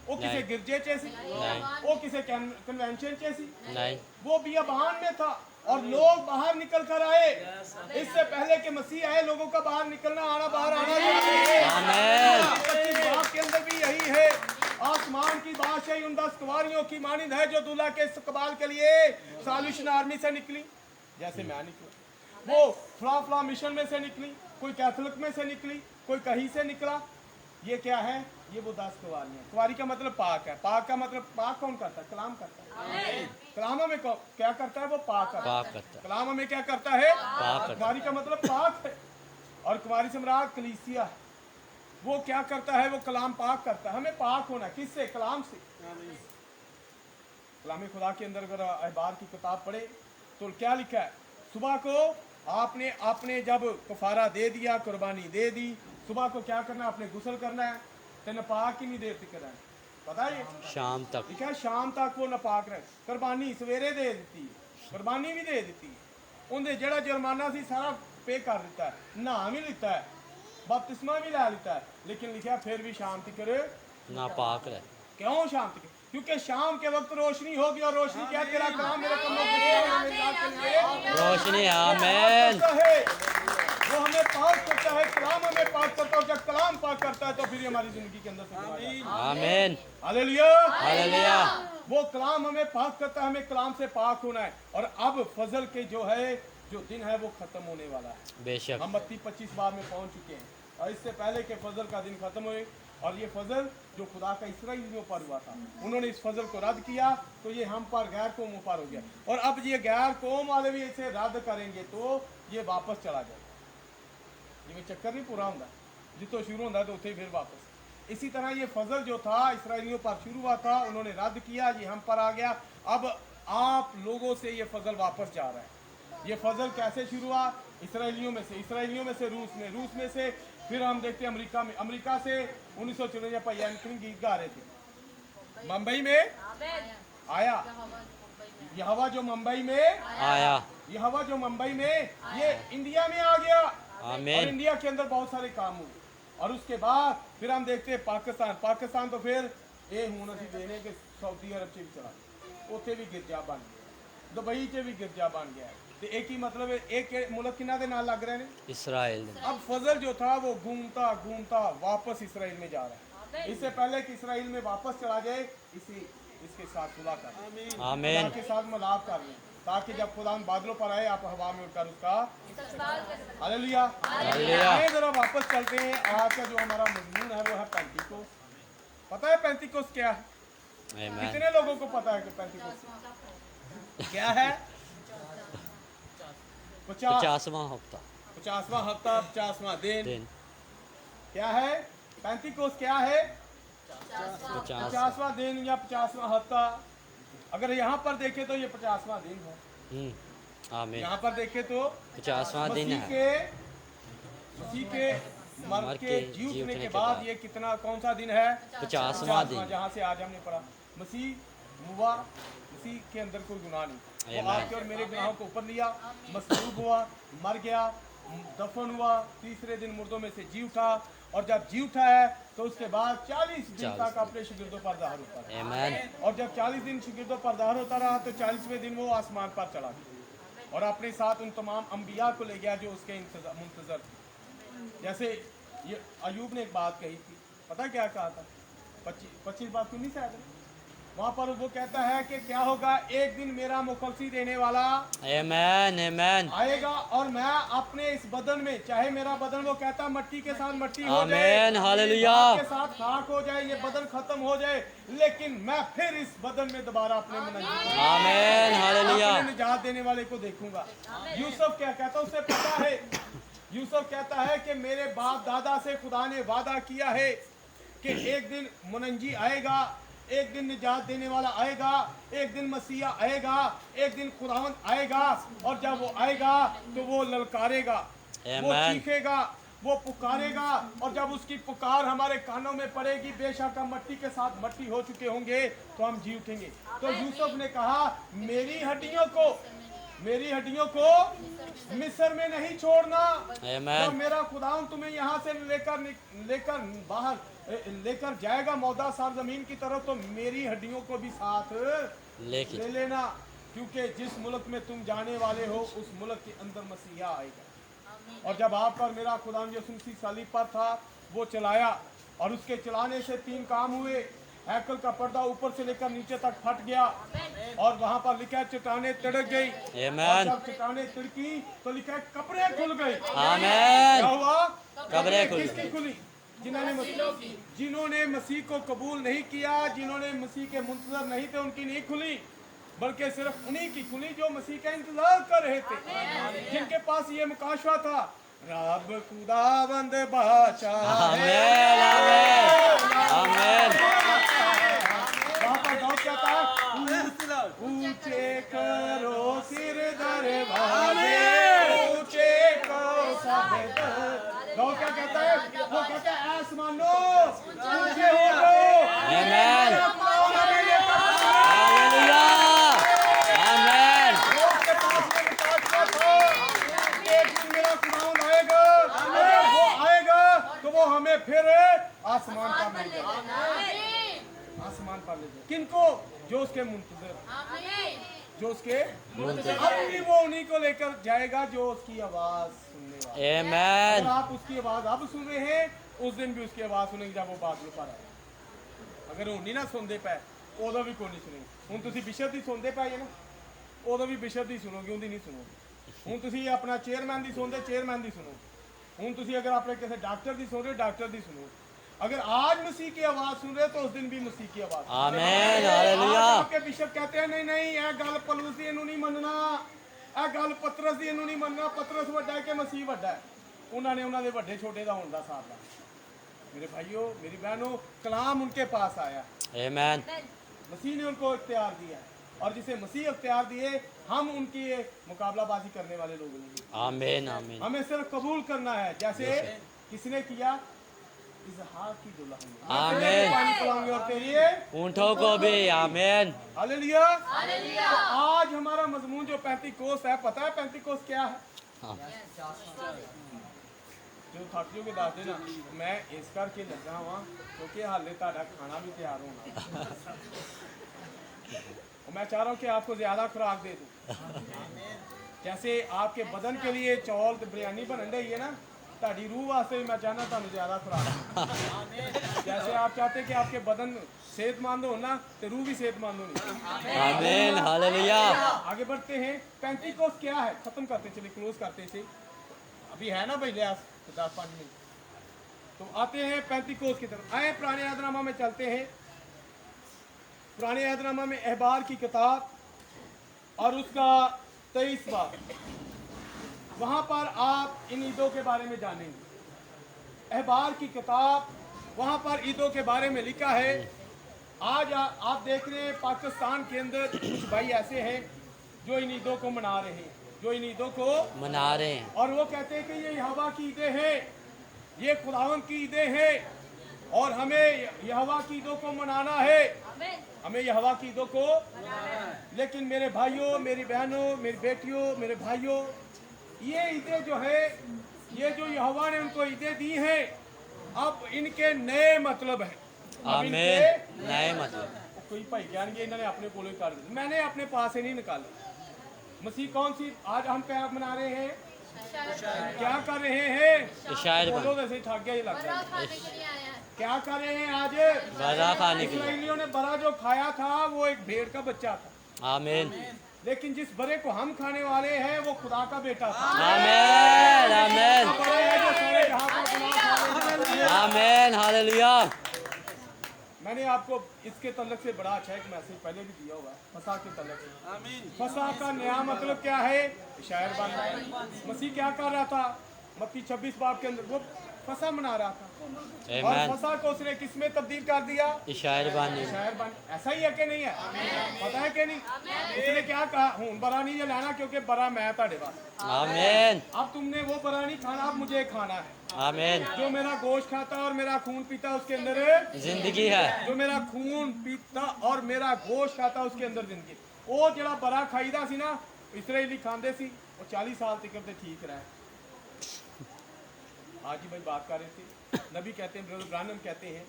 वो किसी नहीं। गिरजे चेसी, नहीं। वो किसी कन्वेंशन चेसी, नहीं वो बियाबान में था और लोग बाहर निकल कर आए। इससे पहले कि मसीह आए लोगों का बाहर निकलना आना बाहर आना आमीन 25 बाब के अंदर भी यही है। आसमान की बादशाही उन 10 कुवारियों की मानिंद है जो दूल्हा के इस्तकबाल के लिए साल्वेशन आर्मी से निकली। जैसे मैं निकला, वो फला मिशन में से निकली, कोई कैथोलिक में से निकली, कोई कहीं से निकला। ये क्या है? ये वो 10 कुवारियां। कुवारी का मतलब पाक है। पाक का मतलब पाक कौन करता है? कलाम करता है। कलाम में क्या करता है? वो पाक करता है। पाक करता है कलाम में क्या करता है? पाक करता कुवारी का मतलब पाक है और कुवारी से मुराद कलीसिया है। वो क्या करता है? वो कलाम पाक करता है। हमें पाक होना किससे? कलाम से। कलाम खुदा के अंदर अगर अहबार की किताब पढ़े तो क्या लिखा है? सुबह को आपने जब कफारा दे दिया, कुर्बानी दे दी, सुबह को क्या करना, आपने गुस्ल करना है। तो नपाक ही नहीं देर तक करना है, पता है? शाम तक ठीक है, शाम तक वो नपाक रहे। कुर्बानी सवेरे दे दी, कुर्बानी भी दे दी, उन्हें जड़ा जुर्माना सी सारा पे कर दिता है, नहा भी लिता है, बपतिस्मा भी लै लिता है, लेकिन लिखा फिर भी शाम तक नापाक रहे। क्यों शाम तक? क्योंकि शाम के वक्त रोशनी होगी, और रोशनी क्या? तेरा कलाम मेरे कमरों में है। रोशनी, आमीन। वो हमें पाक करता है, कलाम हमें पाक करता है। जब कलाम पाक करता है तो फिर हमारी जिंदगी के अंदर से आमीन। Hallelujah, hallelujah. वो कलाम हमें पाक करता है, हमें कलाम से पाक होना है। और अब फजल के जो दिन है वो खत्म होने वाला है। बेशक हम 32-25 बार में पहुंच चुके हैं, और इससे पहले के फजल का दिन खत्म हुए, और ये फजल जो खुदा का इसराइलियों पर हुआ था, उन्होंने इस फजल को रद्द किया, तो ये हम पर गैर कौमों पर हो गया। और अब ये गैर कौम वाले भी इसे रद्द करेंगे तो ये वापस चला जाएगा। ये चक्कर नहीं पूरा होता, जितो शुरू होता तो उसे फिर वापस। इसी तरह ये फजल जो था इसराइलियों पर शुरू हुआ था, उन्होंने रद्द किया, ये हम पर आ गया। अब आप लोगों से ये फजल वापस जा रहा है। ये फजल कैसे शुरू हुआ? इसराइलियों में से रूस में से फिर हम देखते हैं अमेरिका से 1954 पयान गीत गा रहे थे, मुंबई में आया ये हवा, जो मुंबई में आया, ये हवा जो मुंबई में, ये इंडिया में आ गया, और आमीन। इंडिया के अंदर बहुत सारे काम हुए। और उसके बाद फिर हम देखते हैं पाकिस्तान तो फिर ये हूँ असी देने के सऊदी अरब से भी चला, उत्थे भी गिरजा बन गया, दुबई से भी गिरजा बन गया। तो एक ही मतलब है, एक मुल्क किना दे नाल लग रहे हैं। इसराइल। अब फजल जो था वो घूमता वापस इसराइल में जा रहा है। इससे पहले कि इसराइल में वापस चला जाए, इसके साथ सुलह कर, आमीन। के साथ मिलाप कर लें, ताकि जब खुदा बादलों पर आए आप हवा में उड़कर उसका हालेलुया। हालेलुया। जरा वापस चलते हैं। आज का जो हमारा मजमून है वो है पेंटिकोस। पता है पेंटिकोस क्या है? आमीन। कितने लोगों को पता है कि पेंटिकोस क्या है? 50वां हफ्ता 50वां हफ्ता, 50वां दिन दिन क्या है? पेंटिकोस क्या है? 50। 50वां दिन या 50वां हफ्ता। अगर यहाँ पर देखें तो ये 50वां दिन है। आमीन। यहाँ पर देखें तो 50वां दिन मसीह है। के मर के जी उठने के बाद ये कितना, कौन सा दिन है? 50वां दिन। जहाँ से आज हमने पढ़ा, मसीह हुआ, मसीह के अंदर कोई गुनाह नहीं, वो आमीन। आपके और मेरे गुनाहों को ऊपर लिया, मसलूब हुआ, मर गया, दफन हुआ, तीसरे दिन मुर्दों में से जी उठा, और जब जी उठा है तो उसके बाद 40 दिन तक अपने शागिर्दों पर ज़ाहिर होता रहा। आमीन। और जब 40 दिन शागिर्दों पर ज़ाहिर होता रहा तो 40वें दिन वो आसमान पर चला गया, और अपने साथ उन तमाम अंबिया को ले गया जो उसके मुंतजर थे। जैसे ये अयूब ने एक बात कही थी, पता क्या कहा था? 25 बात क्यों नहीं शायद, वहाँ पर वो कहता है कि क्या होगा, एक दिन मेरा मुखलसी देने वाला आमीन। आमीन। आएगा, और मैं अपने इस बदन में, चाहे मेरा बदन, वो कहता मट्टी के साथ मट्टी हो जाए, आमीन। हालेलुया। खाक के साथ खाक हो जाए, ये बदन खत्म हो जाए, लेकिन मैं फिर इस बदन में दोबारा अपने आमीन। हालेलुया। निजात देने वाले को देखूंगा। यूसुफ क्या कहता है? उसे पता है, यूसुफ कहता है कि मेरे बाप दादा से खुदा ने वादा किया है कि एक दिन मुनंजी आएगा, एक दिन निजात देने वाला आएगा, एक दिन मसीहा आएगा, एक दिन खुदावंद आएगा, और जब वो आएगा तो वो ललकारेगा, वो चीखेगा, वो पुकारेगा, और जब उसकी पुकार हमारे कानों में पड़ेगी, बेशक हम मट्टी के साथ मट्टी हो चुके होंगे तो हम जी उठेंगे। तो यूसुफ ने कहा मेरी हड्डियों को मिस्र में नहीं छोड़ना, जब मेरा खुदावंद तुम्हें यहाँ से लेकर बाहर लेकर जाएगा मौदा सार जमीन की तरफ, तो मेरी हड्डियों को भी साथ ले लेना, क्योंकि जिस मुल्क में तुम जाने वाले हो उस मुल्क के अंदर मसीहा आएगा। और जब आप पर मेरा खुदावंद यीशु मसीह सलीब पर था, वो चलाया, और उसके चलाने से 3 काम हुए। हैकल का पर्दा ऊपर से लेकर नीचे तक फट गया, और वहां पर लिखा है चट्टानें तिड़क गई, और जब चट्टानें तिड़की तो लिखा है कब्रें खुल गई। क्या हुआ? कब्रें किसकी खुली? जिन्होंने मसीह को कबूल नहीं किया, जिन्होंने मसीह के मुंतजर नहीं थे, उनकी नहीं खुली, बल्कि सिर्फ उन्हीं की खुली जो मसीह का इंतजार कर रहे थे, जिनके पास ये मुकाशवा था, रब खुदावंद बादशाह है। आमीन। वहाँ पर दाऊद कहता है ऊंचे करो सिर दरवाजे, ऊंचे करो सब दर। क्या कहता है? वो कहता है आसमानों ऊंचे हो जाओ। Amen. हालेलुया। आमेन। उसके पास में रिकॉर्ड किया था कि एक दिन मेरा खुदावंद आएगा, अगर वो आएगा तो वो हमें फिर आसमान पर ले जाएगा। आसमान पर ले जाएगा। किनको? जो उसके मुंतज़िर, जो उसके अपनी, वो उन्हीं को लेकर जाएगा जो उसकी आवाज सुनने वाले। Amen. अगर आप उसकी आवाज अब सुन रहे हैं, उस दिन भी उसकी आवाज सुनेंगे जब वो बादल पर आए। अगर वो नहीं ना सुनते पे उदो भी कोई नहीं सुनेंगे। हुण तुसीं बिशप दी सुनते पे ना, उदो भी बिशप दी सुनोगे, उनकी नहीं सुनोगे। हुण तुसीं अपना चेयरमैन दी सुनते, चेयरमैन दी सुनोगे। हुण तुसीं अगर अपने किसी डॉक्टर दी सुन रहे हो, डॉक्टर दी सुनोगे। अगर आज मसीह की आवाज सुन रहे हो तो उस दिन भी मसीह की आवाज। आमेन। हालेलुया। आपके बिशप कहते हैं नहीं नहीं, यह गल पौलुस दी इनू नहीं मनना, यह गल पतरस दी इनू नहीं मनना। पतरस वड्डा है कि मसीह वड्डा है? उन्होंने उन्होंने वड्डे छोटे दा होने दा साथ दा। मेरे भाइयों, मेरी बहनों, कलाम उनके पास आया, Amen. मसीह ने उनको इख्तियार दिया, और जिसे मसीह इख्तियार दिए, हम उनकी मुकाबलाबाजी करने वाले लोग नहीं। आमीन। आमीन। हमें सिर्फ कबूल करना है, जैसे किसने किया? इसहाक की दुल्हन ने। आमीन। पानी पिलाऊंगे और तेरी ऊँटों को भी। आमीन। हालेलुया। तो आज हमारा मजमून जो पेंतीकोस्त है, पता है पेंतीकोस्त क्या है? हाँ। जो थक जोगे दस देना, मैं इस करके लगा हुआ क्योंकि हाले ताड़ा खाना भी तैयार होना। और मैं चाह रहा हूँ कि आपको ज्यादा खुराक दे दूँ। जैसे आपके बदन के लिए चौल तो बिरयानी बनन रही है ना, ताड़ी रूह वास्ते भी मैं चाहना तुम ज्यादा खुराक। जैसे आप चाहते कि आपके बदन सेहतमंद हो ना, तो रूह भी सेहतमंद होनी। आमीन। हालेलुया। आगे बढ़ते हैं। पेंतीकोस्त क्या है? खत्म करते चले, क्लोज करते थे। अभी है ना भाई लिहाज 10-5 मिनट। तो आते हैं पेंतीकोस्त की तरफ। आए पुराने अहदनामा में चलते हैं। पुराने अहदनामा में अहबार की किताब और उसका 23 बाब, वहां पर आप इन ईदों के बारे में जानेंगे। अहबार की किताब, वहां पर ईदों के बारे में लिखा है। आज आप देख रहे हैं पाकिस्तान के अंदर कुछ भाई ऐसे हैं जो इन ईदों को मना रहे हैं, जो इन ईदों को मना रहे हैं, और वो कहते हैं कि ये यहोवा की ईदें हैं, ये खुदावंद की ईदें हैं, और हमें यहोवा की ईदों को मनाना है, हमें यहोवा की ईदों को। लेकिन मेरे भाइयों, मेरी बहनों, मेरी बेटियों, मेरे भाइयों, ये ईदें जो है, ये जो यहोवा ने उनको ईदें दी हैं, अब इनके नए मतलब है। आमीन। नए मतलब कोई भाई ज्ञान ये इन्होंने अपने कोलों कर दिया, मैंने अपने पास से नहीं निकाला। मसीह कौन सी आज हम क्या मना रहे हैं, क्या कर रहे हैं? शायर बोलो वैसे थक गया ये लगता है। क्या कर रहे हैं आज? बरा खाने के लिए। इस्राएलियों ने बरा जो खाया था वो एक भेड़ का बच्चा था। आमीन। लेकिन जिस बरे को हम खाने वाले हैं वो खुदा का बेटा था। आमीन। आमीन। बरे है जो सारे जहां पर गुनाह खाने। आमीन। हालेलुया। मैंने आपको इसके तल्लक से बड़ा अच्छा एक मैसेज पहले भी दिया होगा, फसा के तल्लक से। आमीन। फसा का नया मतलब क्या है? शायर बन। मसीह क्या कर रहा था? मत्ती 26 बाब के अंदर वो फसा मना रहा था, और आमीन। फसा को उसने किस में तब्दील कर दिया? शायर बानी। शायर बन। ऐसा ही है कि नहीं है? पता है कि नहीं? उसने क्या कहा? हूं बरा नहीं जलाना क्योंकि बरा मैं ताड़े पास। आमीन। अब तुमने वो बरा नहीं खाना, अब मुझे खाना है। आमीन। जो मेरा गोश्त खाता और मेरा खून पीता उसके अंदर जिंदगी है। जो मेरा खून पीता और मेरा गोश्त खाता उसके अंदर जिंदगी। वो जड़ा बरा खाईदा सी ना, इसराइली खांदे सी, वो 40 साल तक ते ठीक रहे। आज ही भाई बात कर रहे थे, नबी कहते हैं, ब्रदर ब्रानम कहते हैं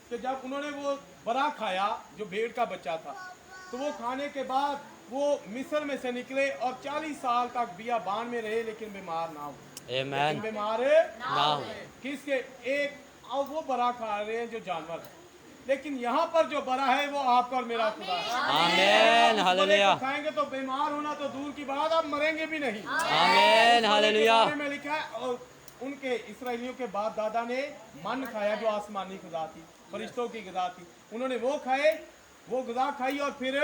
कि जब उन्होंने वो बरा खाया जो भेड़ का बच्चा था, तो वो खाने के बाद वो मिस्र में से निकले और 40 साल तक बियाबान में रहे, लेकिन बीमार ना हुए। आमीन। बीमार ना हो। किसके? एक अब वो बरा खा रहे हैं जो जानवर है, लेकिन यहाँ पर जो बरा है वो आपका और मेरा खुदा है। आमीन। उस बरे हालेलुया। को खाएंगे तो बीमार होना तो दूर की बात, आप मरेंगे भी नहीं। आमीन। हालेलुया। में लिखा है, और उनके इसराइलियों के बाप दादा ने मन खाया जो आसमानी खुदा थी, फरिश्तों की ग़िज़ा थी, उन्होंने वो खाए, वो ग़िज़ा खाई और फिर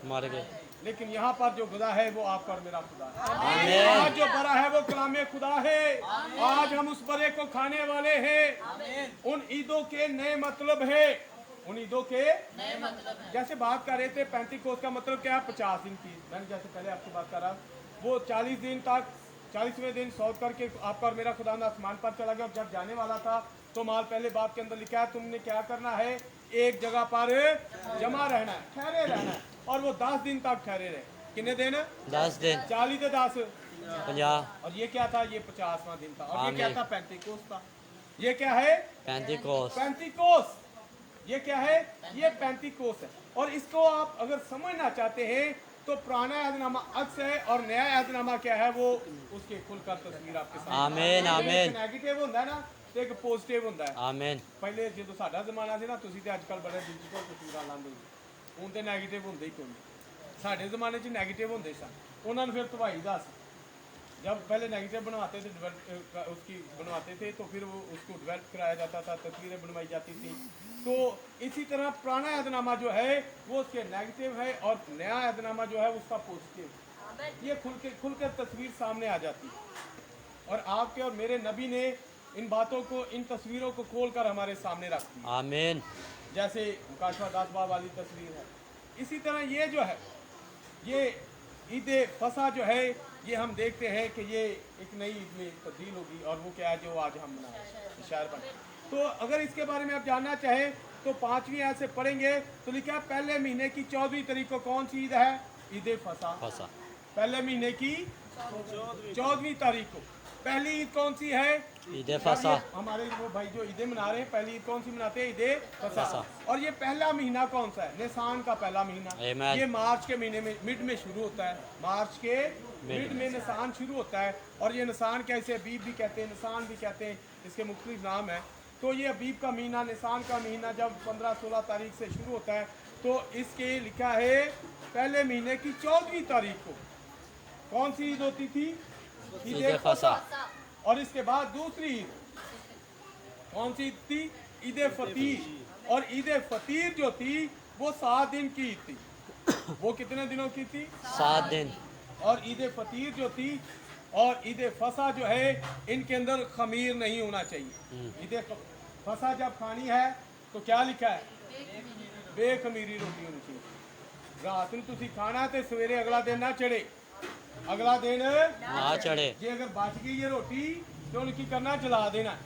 मर गए। लेकिन यहाँ पर जो ग़िज़ा है वो आपका और मेरा खुदा है। आमीन। आज जो बरा है वो कलामे खुदा है। आज हम उस बरे को खाने वाले हैं। उन ईदों के नए मतलब है, उन ईदों के जैसे बात कर रहे थे पेंटिकोस का मतलब क्या है, 50 दिन की। मैंने जैसे पहले आपसे बात करा, वो 40 दिन तक 40वें दिन सौत करके आपका और मेरा खुदा आसमान पर चला गया। और जब जाने वाला था तो माल पहले बात के अंदर लिखा है, तुमने क्या करना है, एक जगह पर जमा रहना है, ठहरे रहना है। और वो 10 दिन तक ठहरे रहे। कितने दिन? 10 दिन 40 से 10 50 और ये क्या था, ये 50वां दिन था। और ये आमीन। क्या था, पेंटिकोस था। ये क्या है, पेंटिकोस पेंटिकोस। ये क्या है, ये पेंटिकोस है। और इसको आप अगर समझना चाहते हैं तो पुराना अहदनामा अक्स है और नया अहदनामा क्या है, वो उसके खुलकर तस्वीर आपके सामने। आमीन, आमीन। नेगेटिव होता है ना, तो एक पॉजिटिव होता है। आमीन पहले जो साडा जमाना ਸੀ ਨਾ, ਤੁਸੀਂ ਤੇ ਅੱਜ ਕੱਲ ਬੜੇ ਡਿਜੀਟਲ ਤਸਵੀਰਾਂ ਲਾਉਂਦੇ ਹੋ, ਹੁਣ ਤੇ ਨੈਗੇਟਿਵ ਹੁੰਦੇ ਹੀ ਕੋਈ ਨਹੀਂ। ਸਾਡੇ ਜ਼ਮਾਨੇ 'ਚ ਨੈਗੇਟਿਵ ਹੁੰਦੇ ਸਨ, ਉਹਨਾਂ ਨੂੰ ਫਿਰ ਧਵਾਈ ਦਾ ਸੀ। जब पहले नेगेटिव बनवाते थे, उसकी बनवाते थे तो फिर वो उसको डेवलप कराया जाता था, तस्वीरें बनवाई जाती थी। तो इसी तरह पुराना अहदनामा जो है वो उसके नेगेटिव है और नया अहदनामा जो है उसका पॉजिटिव। ये खुल के तस्वीर सामने आ जाती है। और आपके और मेरे नबी ने इन बातों को, इन तस्वीरों को खोल कर हमारे सामने रख दी। आमीन जैसे मुकाशवा दास बाब वाली तस्वीर है, इसी तरह ये जो है, ये ईद फसा जो है, ये हम देखते हैं कि ये एक नई ईद में तब्दील होगी। और वो क्या है जो आज हम मनाएं शहर पर। तो अगर इसके बारे में आप जानना चाहें तो 5वीं आयत से पढ़ेंगे तो लिखा है, पहले महीने की 14वीं तारीख को कौन सी ईद है, ईद फसा। फसा पहले महीने की 14वीं तारीख को पहली ईद कौन सी है, ईद फसा। हमारे वो भाई जो ईदें मना रहे हैं, पहली ईद कौन सी मनाते हैं, ईद फसा। फसा। और ये पहला महीना कौन सा है, निसान का पहला महीना। आमीन। ये मार्च के महीने में मिड में शुरू होता है, मार्च के मिड में निसान शुरू होता है। और ये निसान कैसे, अबीब भी कहते हैं, निसान भी कहते हैं, इसके मुख्तलिफ नाम है। तो ये अबीब का महीना, निसान का महीना जब 15-16 तारीख से शुरू होता है, तो इसके लिखा है पहले महीने की 14वीं तारीख को कौन सी ईद होती थी, ईद फसा। और इसके बाद दूसरी ईद कौन सी थी, ईद फतीर। और ईद फतीर जो थी वो 7 दिन की ईद थी। वो कितने दिनों की थी, 7 दिन। और ईद फतीर जो थी और ईद फसा जो है, इनके अंदर खमीर नहीं होना चाहिए। ईद फसा जब खानी है तो क्या लिखा है, बेखमीरी रोटी होनी चाहिए। रात में तुसी खाना तो सवेरे अगला दिन ना चढ़े, अगला दिन ना चढ़े। जे अगर बच गई ये रोटी तो उनकी करना, जला देना।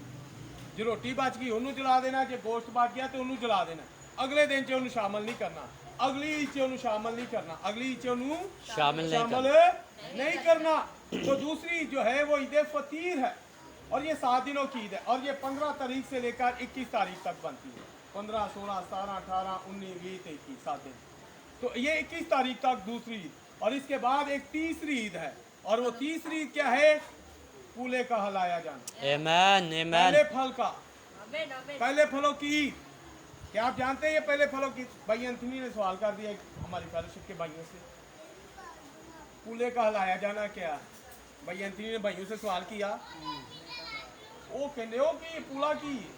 जो रोटी बच गई उन्होंने जला देना, जो गोश्त बच गया तो उन्होंने जला देना। अगले दिन च उन्होंने शामिल नहीं करना, अगली ईद च उन्होंने शामिल नहीं करना, अगली ईद च उन्होंने शामिल नहीं नहीं करना। तो दूसरी जो है वो ईद फतीर है और ये 7 दिनों की ईद है। और ये 15 तारीख से लेकर 21 तारीख तक बनती है। 15, 16, 17, 18, 19, 20, 21, 7 दिन। तो ये 21 तारीख तक दूसरी ईद। और इसके बाद एक तीसरी ईद है, और वो तीसरी ईद क्या है, पूले का हलाया जाना। आमीन पहले आमीन। फल का, पहले फलों की ईद। क्या आप जानते हैं ये पहले फलों की? भाई एंथनी ने सवाल कर दिया हमारी फेलोशिप के भाइयों से, पूले का हलाया जाना क्या है? भाई एंथनी ने भाइयों से सवाल किया, वो कहते हो कि ये पूला की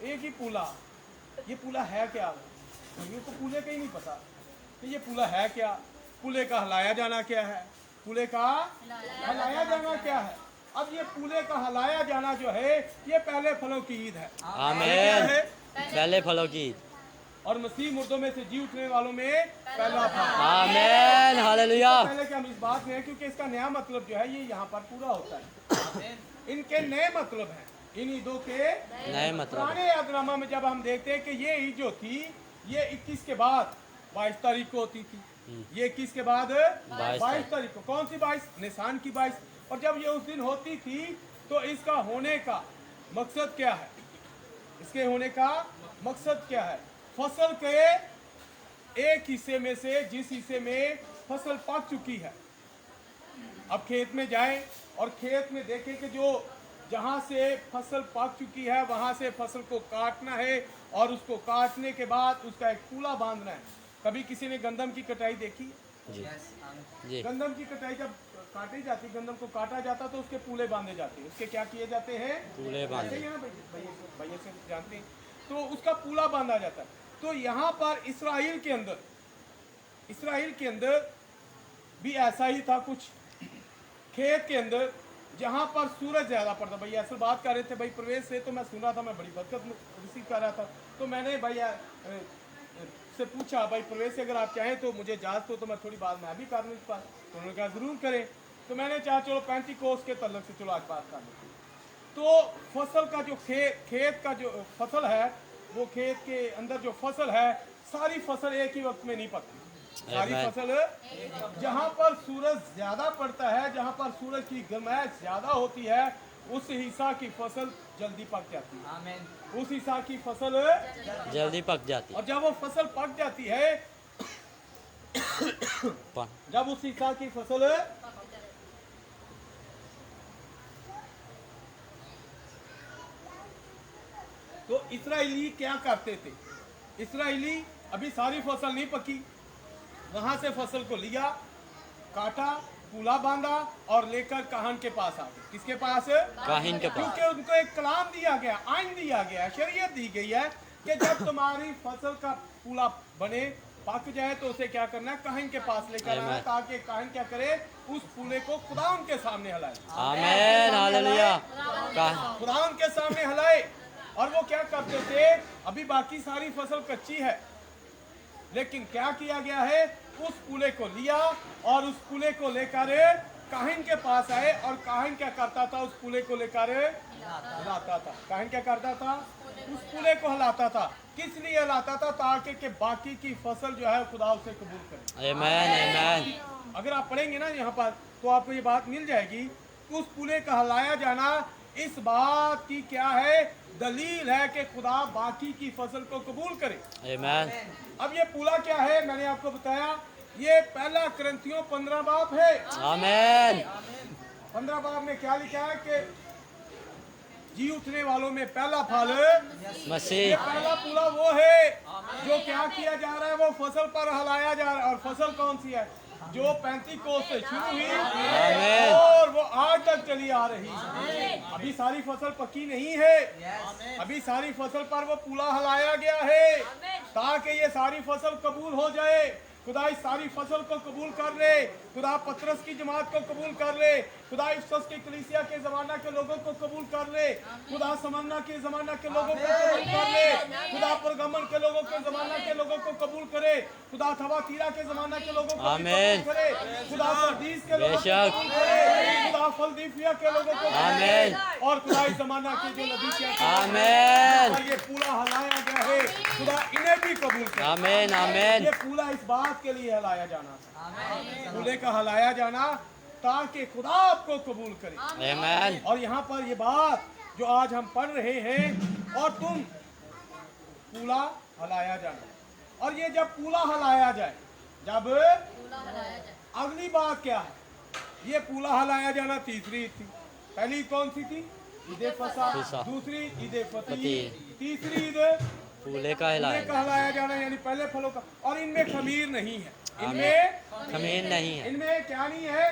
एक ही पूला, ये पूला है क्या? भाइयों को पूले का ही नहीं पता कि ये पूला है क्या, पूले का हलाया जाना क्या है, पूले का हलाया जाना क्या है। अब ये पूले का हलाया जाना जो है ये पहले फलों की ईद है। आमीन। पहले फलों की ईद। और मसीह मुर्दों में से जी उठने वालों में पहला फल। आमीन हालेलुया। पहले कि हम इस बात में हैं क्योंकि इसका नया मतलब जो है ये यहाँ पर पूरा होता है। इनके नए मतलब हैं, इन ईदों के नए मतलब। पुराने अहदनामा में जब हम देखते हैं कि ये ईद जो थी ये 21 के बाद 22 तारीख को होती थी। ये 21 के बाद 22 तारीख को, कौन सी 22? निसान की 22। और जब ये उस दिन होती थी तो इसका होने का मकसद क्या है, इसके होने का मकसद क्या है? फसल के एक हिस्से में से, जिस हिस्से में फसल पक चुकी है, अब खेत में जाएं और खेत में देखें कि जो जहाँ से फसल पक चुकी है वहाँ से फसल को काटना है और उसको काटने के बाद उसका एक पूला बांधना है। कभी किसी ने गंदम की कटाई देखी? जी जी। गंदम की कटाई जब काटी जाती, गंदम को काटा जाता तो उसके पूले बांधे जाते हैं। उसके क्या किए जाते हैं? पूले बांधे। ऐसे ही है ना, भैया से जानते हैं। तो उसका पूला बांधा जाता है। तो यहाँ पर इसराइल के अंदर भी ऐसा ही था कुछ। खेत के अंदर जहाँ पर सूरज ज़्यादा पड़ता, भैया असल बात कर रहे थे भाई प्रवेश से, तो मैं सुन रहा था, मैं बड़ी बरकत रिसीव कर रहा था। तो मैंने भैया उनसे पूछा भाई प्रवेश अगर आप चाहें तो मुझे इजाज़त हो तो मैं थोड़ी बात मैं भी कर लूँ इस पर, तो उन्होंने कहा ज़रूर करें। तो मैंने चाहा चलो 35 कोस के तल्लक से चलो आज बात कर लेते हैं। तो फसल का जो खेत का जो फसल है, वो खेत के अंदर जो फसल है, सारी फसल एक ही वक्त में नहीं पकती। सारी Amen. फसल जहाँ पर सूरज ज्यादा पड़ता है, जहाँ पर सूरज की गर्माहट ज्यादा होती है, उस हिस्सा की फसल जल्दी पक जाती है। उस हिस्सा की फसल जल्दी पक जाती और जब वो फसल पक जाती है, है। जब उस हिस्सा की फसल तो इस्राएली क्या करते थे? इस्राएली अभी सारी फसल नहीं पकी, वहां से फसल को लिया, काटा, पूला बांधा और लेकर काहन के पास आ गए। किसके पास? काहिन के पास। क्योंकि उनको एक कलाम दिया गया, आइन दिया गया, शरीयत दी गई है कि जब तुम्हारी फसल का पूला बने, पक जाए तो उसे क्या करना है? काहिन के पास लेकर आना, Amen. ताकि काहिन क्या करे? उस पूले को खुदा उनके सामने हलाए। आमीन, हालेलुया। खुदा उनके सामने हलाए। और वो क्या करते थे? अभी बाकी सारी फसल कच्ची है, लेकिन क्या किया गया है? उस पूले को लिया और उस पूले को लेकर काहिन के पास आए, और काहिन क्या करता था? उस पूले को लेकर हिलाता था। काहिन क्या करता था? उस पूले को हिलाता था। किस लिए हिलाता था? ताकि कि बाकी की फसल जो है खुदा उसे कबूल करे। आमीन, आमीन। अगर आप पढ़ेंगे ना यहाँ पर तो आपको ये बात मिल जाएगी। उस पूले का हिलाया जाना इस बात की क्या है? दलील है कि खुदा बाकी की फसल को कबूल करे। आमीन। अब ये पूला क्या है? मैंने आपको बताया, ये पहला करंथियों 15 बाब है। आमीन। 15 बाब में क्या लिखा है कि जी उठने वालों में पहला फल, ये मसीह। पहला पूला वो है जो क्या किया जा रहा है? वो फसल पर हलाया जा रहा है। और फसल कौन सी है? जो 35 कोस से शुरू हुई आमीन। और वो आज तक चली आ रही है। अभी सारी फसल पकी नहीं है, अभी सारी फसल पर वो पूला हलाया गया है ताकि ये सारी फसल कबूल हो जाए। खुदा इस सारी फसल को कबूल कर ले, खुदा पतरस की जमात को कबूल कर ले, खुदा इफसस के कलीसिया के जमाना के लोगों को कबूल कर ले, खुदा समन्ना के जमाना के लोगों को कबूल कर ले, खुदा परगमन के लोगों के जमाना के लोगों को कबूल करे, खुदा थवातीरा के जमाना के लोगों को भी आमीन। कबूल करे, खुदा सरदीस के लोगों को बेशक। कबूल करे, खुदा फिलदिल्फिया के लोगों को कबूल करे, आमीन। और खुदा इस जमाना के जो लदीसिया के आमीन। और ये पूरा हलाया गया है, खुदा इन्हें भी कबूल करे। आमीन, आमीन। ये पूला इस बात के लिए हलाया जाना था, पूले का हलाया जाना ताकि खुदा आपको कबूल करे। आमीन। और यहाँ पर ये बात जो आज हम पढ़ रहे हैं, और तुम पूला हलाया जाना, और ये जब पूला हलाया जाए, जब अगली बात क्या है? ये पूला हलाया जाना तीसरी ईद थी। पहली ईद कौन सी थी? ईद फसह। फसह। दूसरी ईद फतीह। फतीह। तीसरी ईद फूले का पूले हिलाया। का हलाया जाना, यानी पहले फलों का। और इनमें खमीर नहीं है, इनमें खमीर नहीं है। इनमें क्या नहीं है?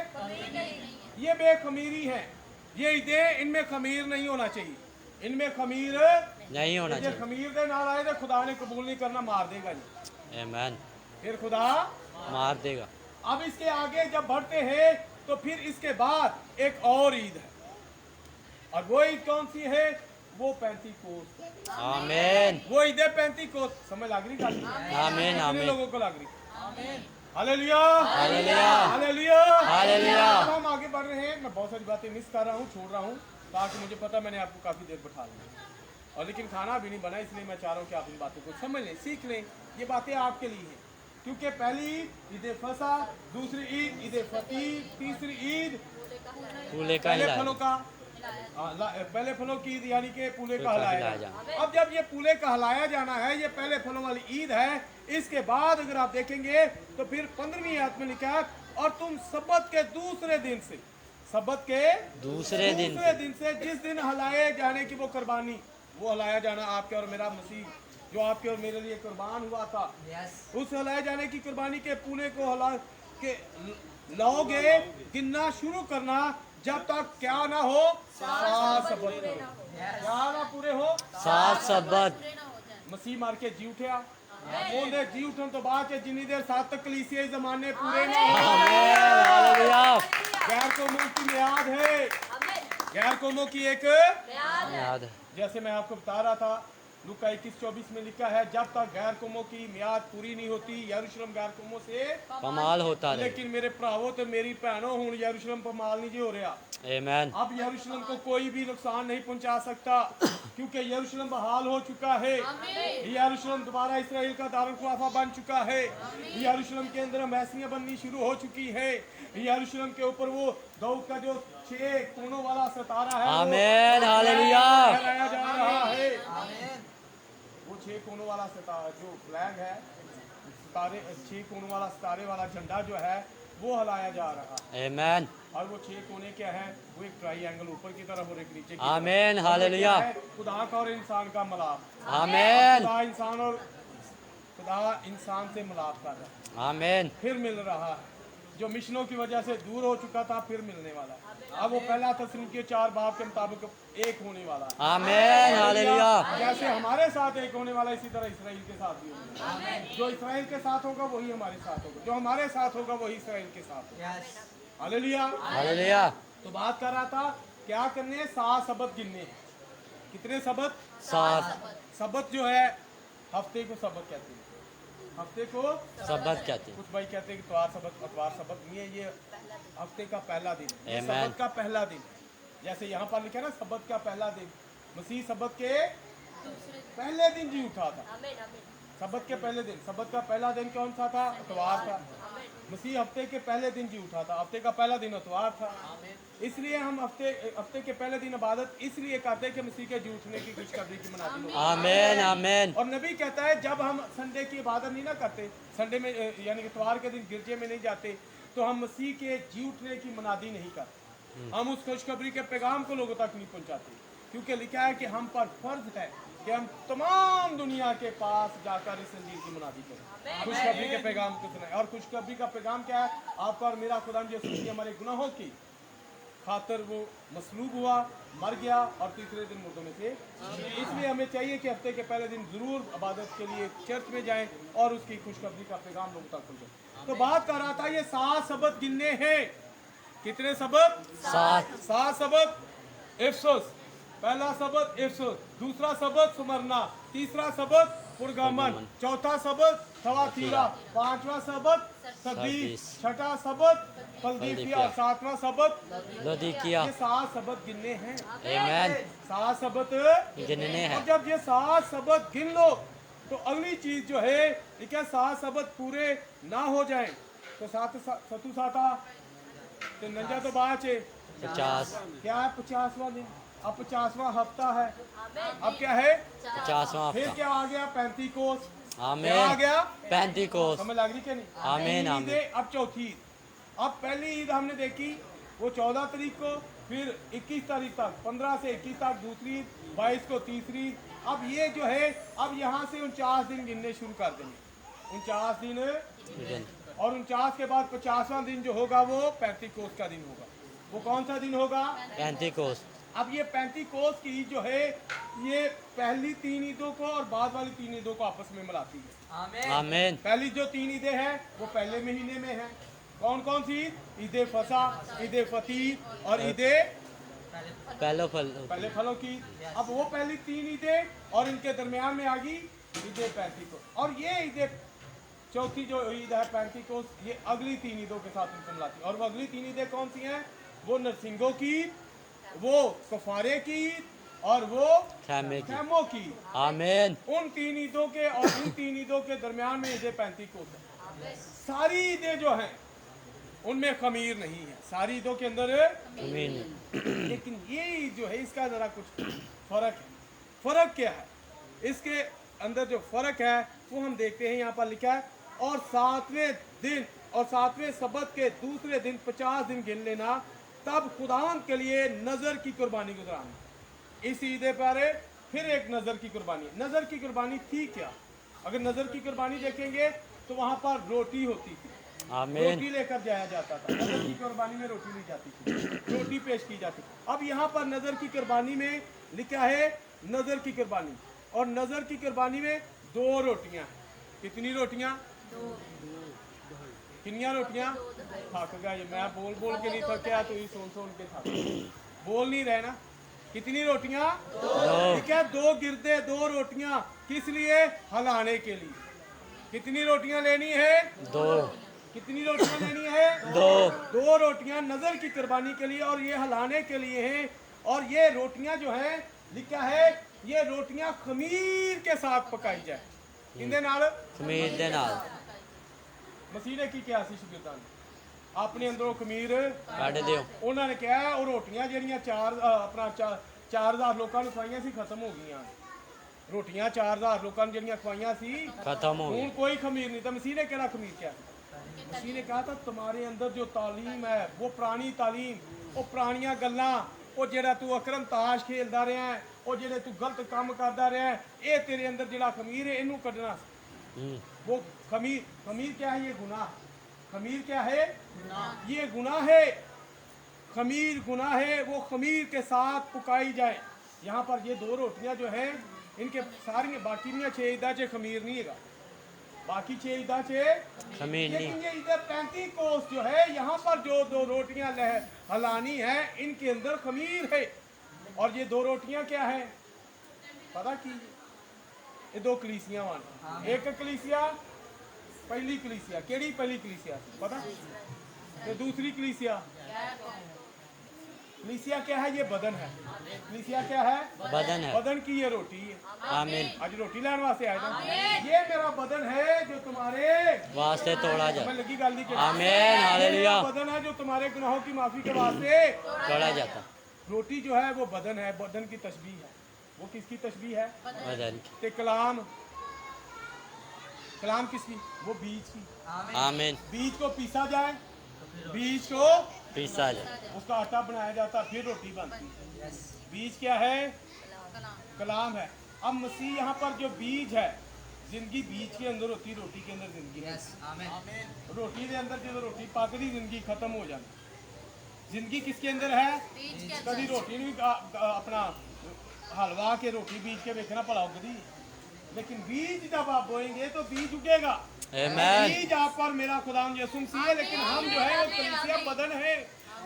ये बेखमीरी है। ये ईदें, इनमें खमीर नहीं होना चाहिए, इनमें खमीर नहीं होना जे चाहिए। खमीर दे नाल आए तो खुदा ने कबूल नहीं करना, मार देगा जी, आमीन। फिर खुदा। मार देगा। अब इसके आगे जब बढ़ते हैं तो फिर इसके बाद एक और ईद है, और वो ईद कौन सी है? वो 35 कोस। आमीन। वो ईद है 35 कोस। समझ लग रही? आमीन, कितने आमीन। लोगों को लग रही? हालेलुया, हालेलुया। हालेलुया, हालेलुया। अब हम आगे बढ़ रहे हैं। मैं बहुत सारी बातें मिस कर रहा हूँ, छोड़ रहा हूँ, ताकि मुझे पता मैंने आपको काफ़ी देर बैठा लिया, और लेकिन खाना भी नहीं बना, इसलिए मैं चाह रहा हूँ कि आप इन बातों को समझ लें, सीख लें। ये बातें आपके लिए हैं, क्योंकि पहली ईद फसह, दूसरी ईद ईद फतीह, तीसरी ईद फूले का पहले हिलाया। फलों का पहले फलों की ईद, यानी कि पूले का पूले का हलाया हिलाया जाना। अब जब ये पूले का हलाया जाना है, ये पहले फलों वाली ईद है। इसके बाद अगर आप देखेंगे तो फिर 15वीं आयत में लिखा है, और तुम सब्बत के दूसरे दिन से, सब्बत के दूसरे दिन दिन से जिस दिन हलाए जाने की वो कुर्बानी, वो हलाया जाना आपके और मेरा मसीह जो आपके और मेरे लिए कुर्बान हुआ था, उस हलाए जाने की कुर्बानी के पूले को हला के लाओगे, गिनना शुरू करना जब तक क्या ना हो? 7 सब्बत करो। क्या ना पूरे हो? 7 सब्बत। मसीह मार के जी उठया, बोलते जी उठन तो बाद जिन्नी देर 7 तक कलीसिया जमाने पूरे ना हो। आमीन, हालेलुया। गैर कौमों की मियाद है, गैर कौमों की एक, याद है। जैसे मैं आपको बता रहा था लूका 21:24 में लिखा है, जब तक गैर कौमों की मियाद पूरी नहीं होती यरूशलेम गैर कौमों से कमाल होता रहे। लेकिन मेरे भरावो तो मेरी भैनों हुण यरूशलेम पमाल नहीं जी हो रहा। आमीन। अब यरूशलेम को कोई भी नुकसान नहीं पहुंचा सकता क्योंकि यरूशलेम बहाल हो चुका है। यरूशलेम दोबारा इसराइल का दारुल खुलाफा बन चुका है। यरूशलेम के अंदर मैसियां बननी शुरू हो चुकी है। यरूशलेम के ऊपर वो दाऊद का जो 6 कोनों वाला सितारा है आमीन, हालेलुया। फहराया जा रहा है। वो 6 कोनों वाला सितारा जो फ्लैग है, सितारे 6 कोनों वाला सितारे वाला झंडा जो है वो हलाया जा रहा है। आमीन, और वो 6 कोने क्या है? वो एक ट्रायंगल ऊपर की तरफ और एक नीचे की आमीन, तरफ। हालेलुया। और वो क्या है? खुदा का और इंसान का मिलाप। आमीन, खुदा इंसान से मिलाप कर रहा है, आमीन, फिर मिल रहा है। जो मिशनों की वजह से दूर हो चुका था फिर मिलने वाला है। अब वो पहला तस्नीके 4 बाब के मुताबिक एक होने वाला है। आमीन, हालेलुया। जैसे हमारे साथ एक होने वाला इसी तरह इसराइल के साथ भी होगा। जो इसराइल के साथ होगा वही हमारे साथ होगा, जो हमारे साथ होगा वही इसराइल के साथ होगा। हालेलुया। हालेलुया। तो बात कर रहा था क्या करने? 7 सबत गिनने। कितने सबत? 7 सबत जो है हफ्ते को सबत कहते हैं। हफ्ते को सबत कहते हैं। कुछ भाई कहते हैं कि अतवार सबत नहीं है, ये हफ्ते का पहला दिन, ये Amen. सबत का पहला दिन। जैसे यहाँ पर लिखा है ना सबत का पहला दिन, मसीह सबत के पहले दिन जी उठा था। सबत के पहले दिन, सबत का पहला दिन कौन सा था? अतवार था। मसीह हफ्ते के पहले दिन जी उठा था, हफ्ते का पहला दिन अतवार था। इसलिए हम हफ्ते के पहले दिन इबादत इसलिए करते हैं कि मसीह के जी उठने की खुशखबरी की मनाती हो। आमीन, आमीन, और नबी कहता है जब हम संडे की इबादत नहीं ना करते, संडे में यानी इतवार के दिन गिरजे में नहीं जाते, तो हम मसीह के जी उठने की मनादी नहीं करते। हम उस खुशखबरी के पैगाम को लोगों तक नहीं पहुंचाते, क्योंकि लिखा है कि हम पर फर्ज है कि हम तमाम दुनिया के पास जाकर इस इंजील की मनादी करें, खुशखबरी के पैगाम को सुनाएं। और खुशखबरी का पैगाम क्या है? आपका और मेरा खुदा यीशु मसीह हमारे गुनाहों की खातर वो मसलूब हुआ, मर गया और तीसरे दिन मुर्दों में से। इसलिए हमें चाहिए कि हफ्ते के पहले दिन जरूर इबादत के लिए चर्च में जाएं और उसकी खुशखबरी का पैगाम लोगों तक पहुंचाएं। तो बात कर रहा था ये 7 सबत गिनने हैं। कितने सबत? 7 सबत। इफसुस पहला सबत इफसुस, दूसरा सबत सुमरना, तीसरा सबत पुरगामन, चौथा सबत थवातीरा, 5वां सबत सरदीस, छठा सबत फिलदिल्फिया, 7वां सबत लौदीकिया। ये 7 सबत गिनने हैं। आमीन, 7 सबत गिनने हैं। और जब ये 7 सबत गिन लो तो अगली चीज जो है क्या 7 सबत पूरे ना हो जाए तो 7 साता तो नंजा तो बाच है 50 क्या है 50वां दिन। अब 50वां हफ्ता है। अब क्या है 50वां फिर हफ्ता। क्या आ गया? पैंतीकोस। क्या आ आमीन, गया? पेंटिकोस। समझ लग रही क्या नहीं? आमीन, तीन आमीन। ईदें, अब चौथी ईद। अब पहली ईद हमने देखी वो 14 तारीख को, फिर 21 तारीख तक, 15 से 21 तक दूसरी ईद, 22 को तीसरी ईद। अब ये जो है अब यहाँ से 49 दिन गिनने शुरू कर देंगे। 49 दिन और 49 के बाद 50वां दिन जो होगा वो पैंतीकोस का दिन होगा। वो कौन सा दिन होगा? पेंटिकोस। अब ये पैंतीकोस की ईद जो है ये पहली 3 ईदों को और बाद वाली 3 ईदों को आपस में मिलाती है। आमीन, पहली जो 3 ईदें हैं वो पहले महीने में है। कौन कौन सी ईद? ईद फसा, ईद फतीर और ईद पहले फलों की। अब वो पहली 3 ईदें और इनके दरमियान में आ गई ईद पैंतीकोस। और ये ईद चौथी जो ईद है पैंतीकोस, ये अगली 3 ईदों के साथ इनको मिलाती है। और वो अगली 3 ईदें कौन सी हैं? वो नरसिंगों की, वो कफारे की और वो खैमे की। खैमों की। आमीन, उन 3 ईदों के और इन 3 ईदों के दरमियान में ईद पैंतीकोस है। सारी ईदें जो हैं उनमें खमीर नहीं है, सारी ईदों के अंदर आमीन, लेकिन ये ईद जो है इसका जरा कुछ फर्क है। फर्क क्या है? इसके अंदर जो फर्क है वो हम देखते हैं। यहाँ पर लिखा है और 7वें दिन और 7वें सबत के दूसरे दिन 50 दिन गिन लेना, तब खुदावंद के लिए नजर की कुर्बानी गुजराना। इस ईद पर फिर एक नजर की कुर्बानी। नजर की कुर्बानी थी क्या? अगर नजर की कुर्बानी देखेंगे तो वहां पर रोटी होती थी, आमीन, रोटी लेकर जाया जाता था। नजर की कुर्बानी में रोटी ली जाती थी, रोटी पेश की जाती। अब यहाँ पर नजर की कुर्बानी में लिखा है नजर की कुर्बानी, और नजर की कुर्बानी में 2 रोटियां। कितनी रोटियां? कितनियां रोटियां? थक गया ये, मैं बोल बोल के नहीं थक गया तो ये सुन सुन के थक। बोल नहीं रहे ना, कितनी रोटियां? दो। ठीक है, 2 गिरदे 2 रोटियां, किस लिए? हलाने के लिए। कितनी रोटियां लेनी है? 2 कितनी रोटियां लेनी है? 2 2 रोटियां नजर की कुर्बानी के लिए, और ये हलाने के लिए है। और ये रोटियां जो है, लिखा है ये रोटियां खमीर के साथ पकाई जाए। इनके नाल खमीर दे नाल मसीह ने की किया सी शागिर्दां ने? अपने अंदरों खमीर ਕੱਢ ਦਿਓ। ਉਹਨਾਂ ਨੇ ਕਿਹਾ ਉਹ ਰੋਟੀਆਂ ਜਿਹੜੀਆਂ 4000 ਲੋਕਾਂ ਨੂੰ ਖਵਾਈਆਂ ਸੀ ਖਤਮ ਹੋ ਗਈਆਂ। ਰੋਟੀਆਂ 4000 ਲੋਕਾਂ ਨੂੰ ਜਿਹੜੀਆਂ ਖਵਾਈਆਂ ਸੀ खत्म हो ਹੁਣ गई। कोई खमीर नहीं था। मसीह ने केड़ा खमीर किया? मसीह ने कहा था तुम्हारे अंदर जो तालीम है वो पुरानी तालीम, वो पुरानियां गल्लां, वो जेड़ा तू अकरम ताश खेलदा रहा है, वो जेड़े तू गलत काम करदा रहा है, ये तेरे अंदर जेड़ा खमीर है इनू कढना। वो खमीर क्या है? ये गुनाह। खमीर क्या है? ये गुनाह है। खमीर गुनाह है। वो खमीर के साथ पकाई जाए। यहाँ पर ये 2 रोटियां जो है इनके सारी बाकी 6 ईदा चे खमीर नहीं है, बाकी 6 ईदा चे खमीर लेकिन नहीं। ये इधर 35 कोस जो है यहाँ पर जो 2 रोटियां हलानी है इनके अंदर खमीर है। और ये 2 रोटियां क्या है पता की? ये 2 कलीसियां वन। एक कलीसिया पहली कलीसिया, केड़ी पहली कलीसिया पता? ये दूसरी कलीसिया। कलीसिया क्या है? ये बदन है। कलीसिया क्या है? बदन है। बदन की ये रोटी है। आमीन। आज रोटी लेने वास्ते आए ना। ये मेरा बदन है जो तुम्हारे वास्ते तोड़ा मैं जाता। लगी गल दी आमीन, हालेलुया। बदन है जो तुम्हारे गुनाहों की माफी के वास्ते तोड़ा जाता। रोटी जो है वो बदन है, बदन की तशबीह है। वो किसकी तशबीह है? बदन की। ते कलाम, कलाम किसकी? वो बीज की। आमीन। बीज को पीसा जाए, बीज को पीसा जाए। उसका आटा बनाया जाता, फिर रोटी बनती है। बीज क्या है? कलाम है। अब मसीह यहाँ पर जो बीज है, जिंदगी बीज के अंदर होती, रोटी के अंदर जिंदगी है। रोटी के अंदर जो रोटी पाकदी जिंदगी खत्म हो जाती। जिंदगी किसके अंदर है? कभी रोटी नहीं अपना हलवा के रोटी बीज के देखना भला उगदी, लेकिन बीज जब आप बोएंगे तो बीज उगेगा। आमीन। बीज आप पर मेरा खुदाम यीशु मसीह है, लेकिन हम जो है वो कलीसिया बदन है।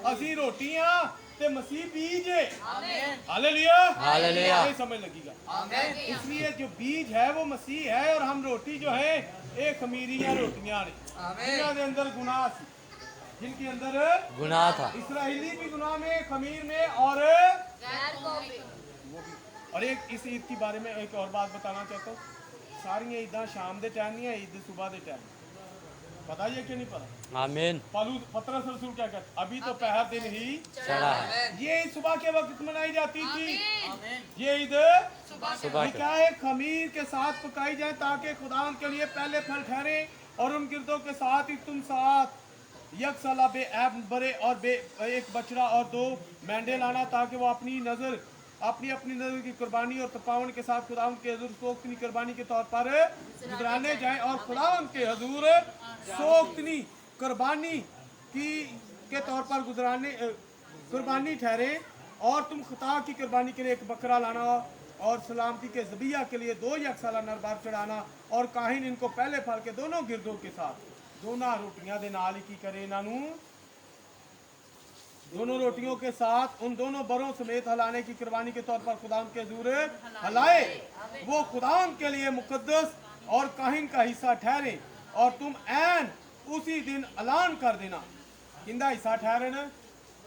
असी रोटियां ते मसीह बीज है। Hallelujah, hallelujah. ये समझ लगेगा। इसलिए जो बीज है वो मसीह है, और हम रोटी जो है एक खमीरियां रोटियां ने जिन्हां दे अंदर गुनाह सी, जिनके अंदर गुनाह था। इसराइली भी गुनाह में, खमीर में, और वो भी। और एक इस ईद के बारे में एक और बात बताना चाहता हूँ। सारियां ईदां शाम दे टाइम नहीं है, ईद सुबह दे टाइम। पता है कि नहीं पता? आमीन। पतरस रसूल क्या कहते? अभी तो पहला दिन ही चढ़ा है। ये ईद सुबह के वक्त मनाई जाती थी। ये ईद सुबह क्या है? खमीर के साथ पकाई जाए ताकि खुदा के लिए पहले फल ठहरे, और उन गिरदों के साथ ही तुम साथ यकसला बेऐब बरे और एक बछड़ा और 2 मेंढे लाना, ताकि वो अपनी अपनी नजर की कुर्बानी और तपावन के साथ खुदा के हजूर सोख्तनी कुर्बानी के तौर पर गुजराने जाए, और खुदा के हजूर सोख्तनी कुर्बानी के तौर पर कुर्बानी ठहरे। और तुम खुदा की कुर्बानी के लिए एक बकरा लाना, और सलामती के ज़बिया के लिए 2 यकसाला नरबार चढ़ाना, और काहिन इनको पहले फल के दोनों गिरदों के साथ दोनों रोटियां दे नाल की करे, इन्हों दोनों रोटियों के साथ उन दोनों बरों समेत हलाने की कुर्बानी के तौर पर खुदाम के हजूर हलाए। वो खुदाम के लिए मुकद्दस और काहिन का हिस्सा ठहरे, और तुम ऐन उसी दिन ऐलान कर देना। किंदा हिस्सा ठहरे ना?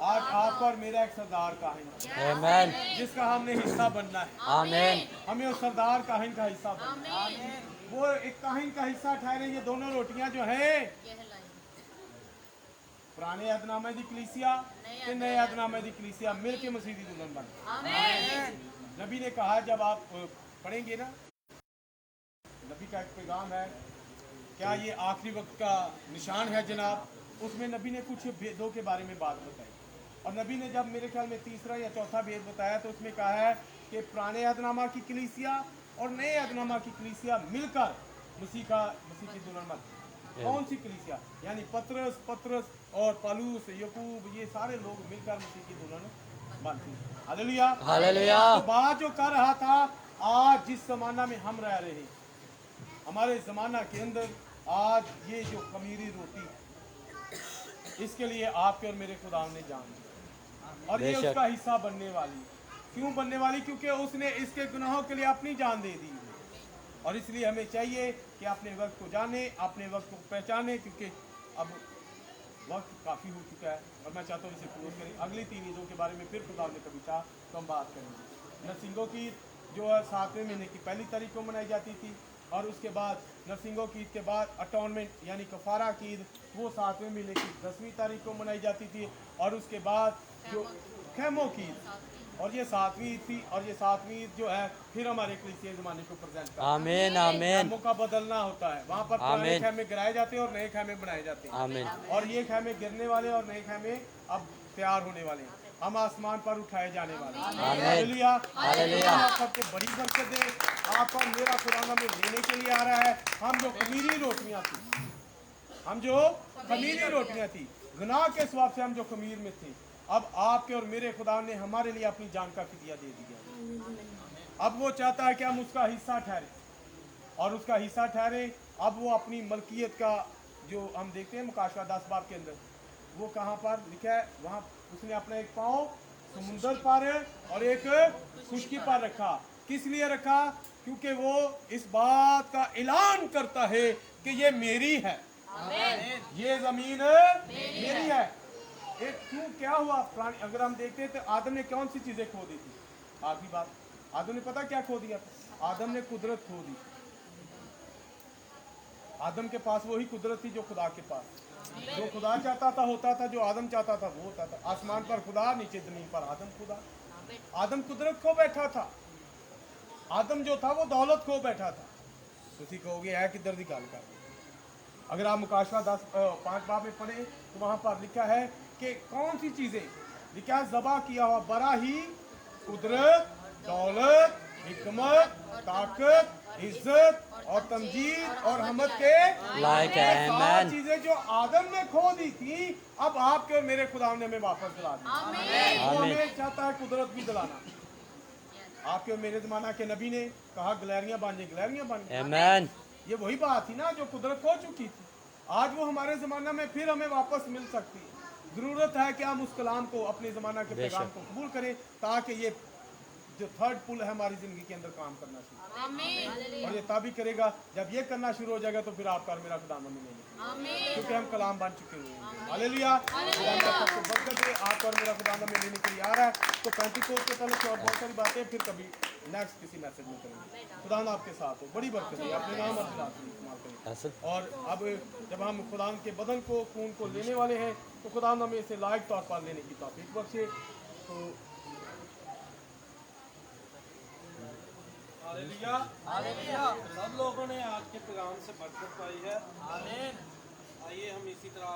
आज आप और मेरा एक सरदार काहिन आमीन। जिसका हमने हिस्सा बनना है। आमीन। हमें उस सरदार काहिन का हिस्सा बनना है। वो एक काहिन का हिस्सा ठहरे। ये दोनों रोटियां जो है पुराने अहदनामे दी कलीसिया ते नए अहदनामे दी कलीसिया मिल के मसीह दी दुल्हन बन। नबी ने कहा, जब आप पढ़ेंगे ना, नबी का एक पैगाम है, क्या ये आखिरी वक्त का निशान है जनाब? उसमें नबी ने कुछ भेदों के बारे में बात बताई, और नबी ने जब मेरे ख्याल में 3रा या 4था भेद बताया तो उसमें कहा है कि पुराने अहदनामा की कलीसिया और नए अहदनामा की कलीसिया मिलकर मसीह की दुल्हन बन। कौन सी कलीसिया? यानी पतरस और पौलुस, याकूब, ये सारे लोग मिलकर मसीह की दुल्हन बनती है। Hallelujah, hallelujah. तो बात जो कर रहा था, आज जिस जमाना में हम रह रहे हैं, हमारे जमाना के अंदर आज ये जो खमीरी रोटी है, इसके लिए आपके और मेरे खुदा ने जान दिया, और ये बेशक। उसका हिस्सा बनने वाली है। क्यों बनने वाली? क्योंकि उसने इसके गुनाहों के लिए अपनी जान दे दी। और इसलिए हमें चाहिए कि अपने वक्त को जाने, अपने वक्त को पहचाने, क्योंकि अब वक्त काफ़ी हो चुका है और मैं चाहता हूँ इसे क्लोज करें। अगली 3 ईदों के बारे में फिर खुदा ने कभी चाहा तो हम बात करेंगे। नरसिंगों की ईद जो है 7वें महीने की पहली तारीख को मनाई जाती थी, और उसके बाद नरसिंगों की ईद के बाद अटॉनमेंट यानी कफारा की ईद वो 7वें महीने की 10वीं तारीख को मनाई जाती थी, और उसके बाद जो खैमों की ईद, और ये 7वीं ईद थी, और ये 7वीं ईद जो है फिर हमारे कलीसिया ज़माने को प्रेजेंट करती है। आमीन आमीन खैमों का बदलना होता है, वहाँ पर पुराने आमीन। खैमे गिराए जाते हैं और नए खैमे बनाए जाते हैं, आमीन और ये खैमे गिरने वाले और नए खैमे अब तैयार होने वाले हैं, हम आसमान पर उठाए जाने वाले हैं। आमीन। हालेलुया। हालेलुया। खुदा सबको बड़ी बरकत दे। आप और मेरा खुदा हमें लेने के लिए आ रहा है। हम जो खमीरी रोटियां थी, गुनाह के स्वभाव से हम जो खमीर में थे, अब आपके और मेरे खुदा ने हमारे लिए अपनी जान का फिदिया दे दिया। अब वो चाहता है कि हम उसका हिस्सा ठहरे, और उसका हिस्सा ठहरे। अब वो अपनी मलकियत का जो हम देखते हैं मुकाशवा 10 बाब के अंदर, वो कहाँ पर लिखा है, वहाँ उसने अपना एक पाँव समुंदर पर और एक खुशकी पर रखा। किस लिए रखा? क्योंकि वो इस बात का ऐलान करता है कि ये मेरी है, ये जमीन मेरी है। एक क्यों क्या हुआ प्राणी, अगर हम देखते हैं तो आदम ने कौन सी चीजें खो दी थी? आखिरी बात, आदम ने पता क्या खो दिया था? आदम ने कुदरत खो दी। आदम के पास वही कुदरत थी जो खुदा के पास, जो खुदा चाहता था होता था, जो आदम चाहता था वो होता था। आसमान पर खुदा, नीचे जमीन पर आदम खुदा। आदम कुदरत खो बैठा था, आदम जो था वो दौलत खो बैठा था। तुसी कहोगे है किधर दी गल कर? अगर आप मुकाशवा 5 बाब में पढ़े तो वहां पर लिखा है कि कौन सी चीजें लिखा है, ज़बा किया हुआ बड़ा ही कुदरत, दौलत, हिकमत, ताकत, इज्जत और तमजीद और हमद के लायक है। आमीन चीजें जो आदम ने खो दी थी, अब आपके और मेरे खुदा ने हमें वापस दिला दी। वो आमीन। हमें चाहता है कुदरत भी दिलाना। आपके और मेरे जमाना के नबी ने कहा गिलहरियां बन जाए, गिलहरियां बन गई। आमीन ये वही बात थी ना जो कुदरत खो चुकी थी, आज वो हमारे ज़माना में फिर हमें वापस मिल सकती है। ज़रूरत है कि हम उस कलाम को, अपने ज़माना के पैगाम को कबूल करें, ताकि ये जो थर्ड पुल है हमारी ज़िंदगी के अंदर काम करना शुरू, और ये तभी करेगा जब ये करना शुरू हो जाएगा तो फिर आपका और मेरा खुदा हमें मिलेगा, क्योंकि हम कलाम बन चुके हुए हैं। हालेलुया। खुदा सबको बरकत दे। आप और मेरा खुदा हमें लेने के लिए आ रहा है, तो 35 के तले से और बहुत सारी बातें फिर कभी नेक्स्ट किसी मैसेज में करेंगे। खुदा आपके साथ हो, बड़ी बरकत है, अपने नाम और खुदा से इस्तेमाल करें। असल और अब जब हम खुदा के बदन को, खून को लेने वाले हैं, तो खुदा हमें इसे लायक तौर पर लेने की तौफीक बख्शे। तो हालेलुया। सब लोगों ने आज के पैगाम से बरकत पाई है। आइए हम इसी तरह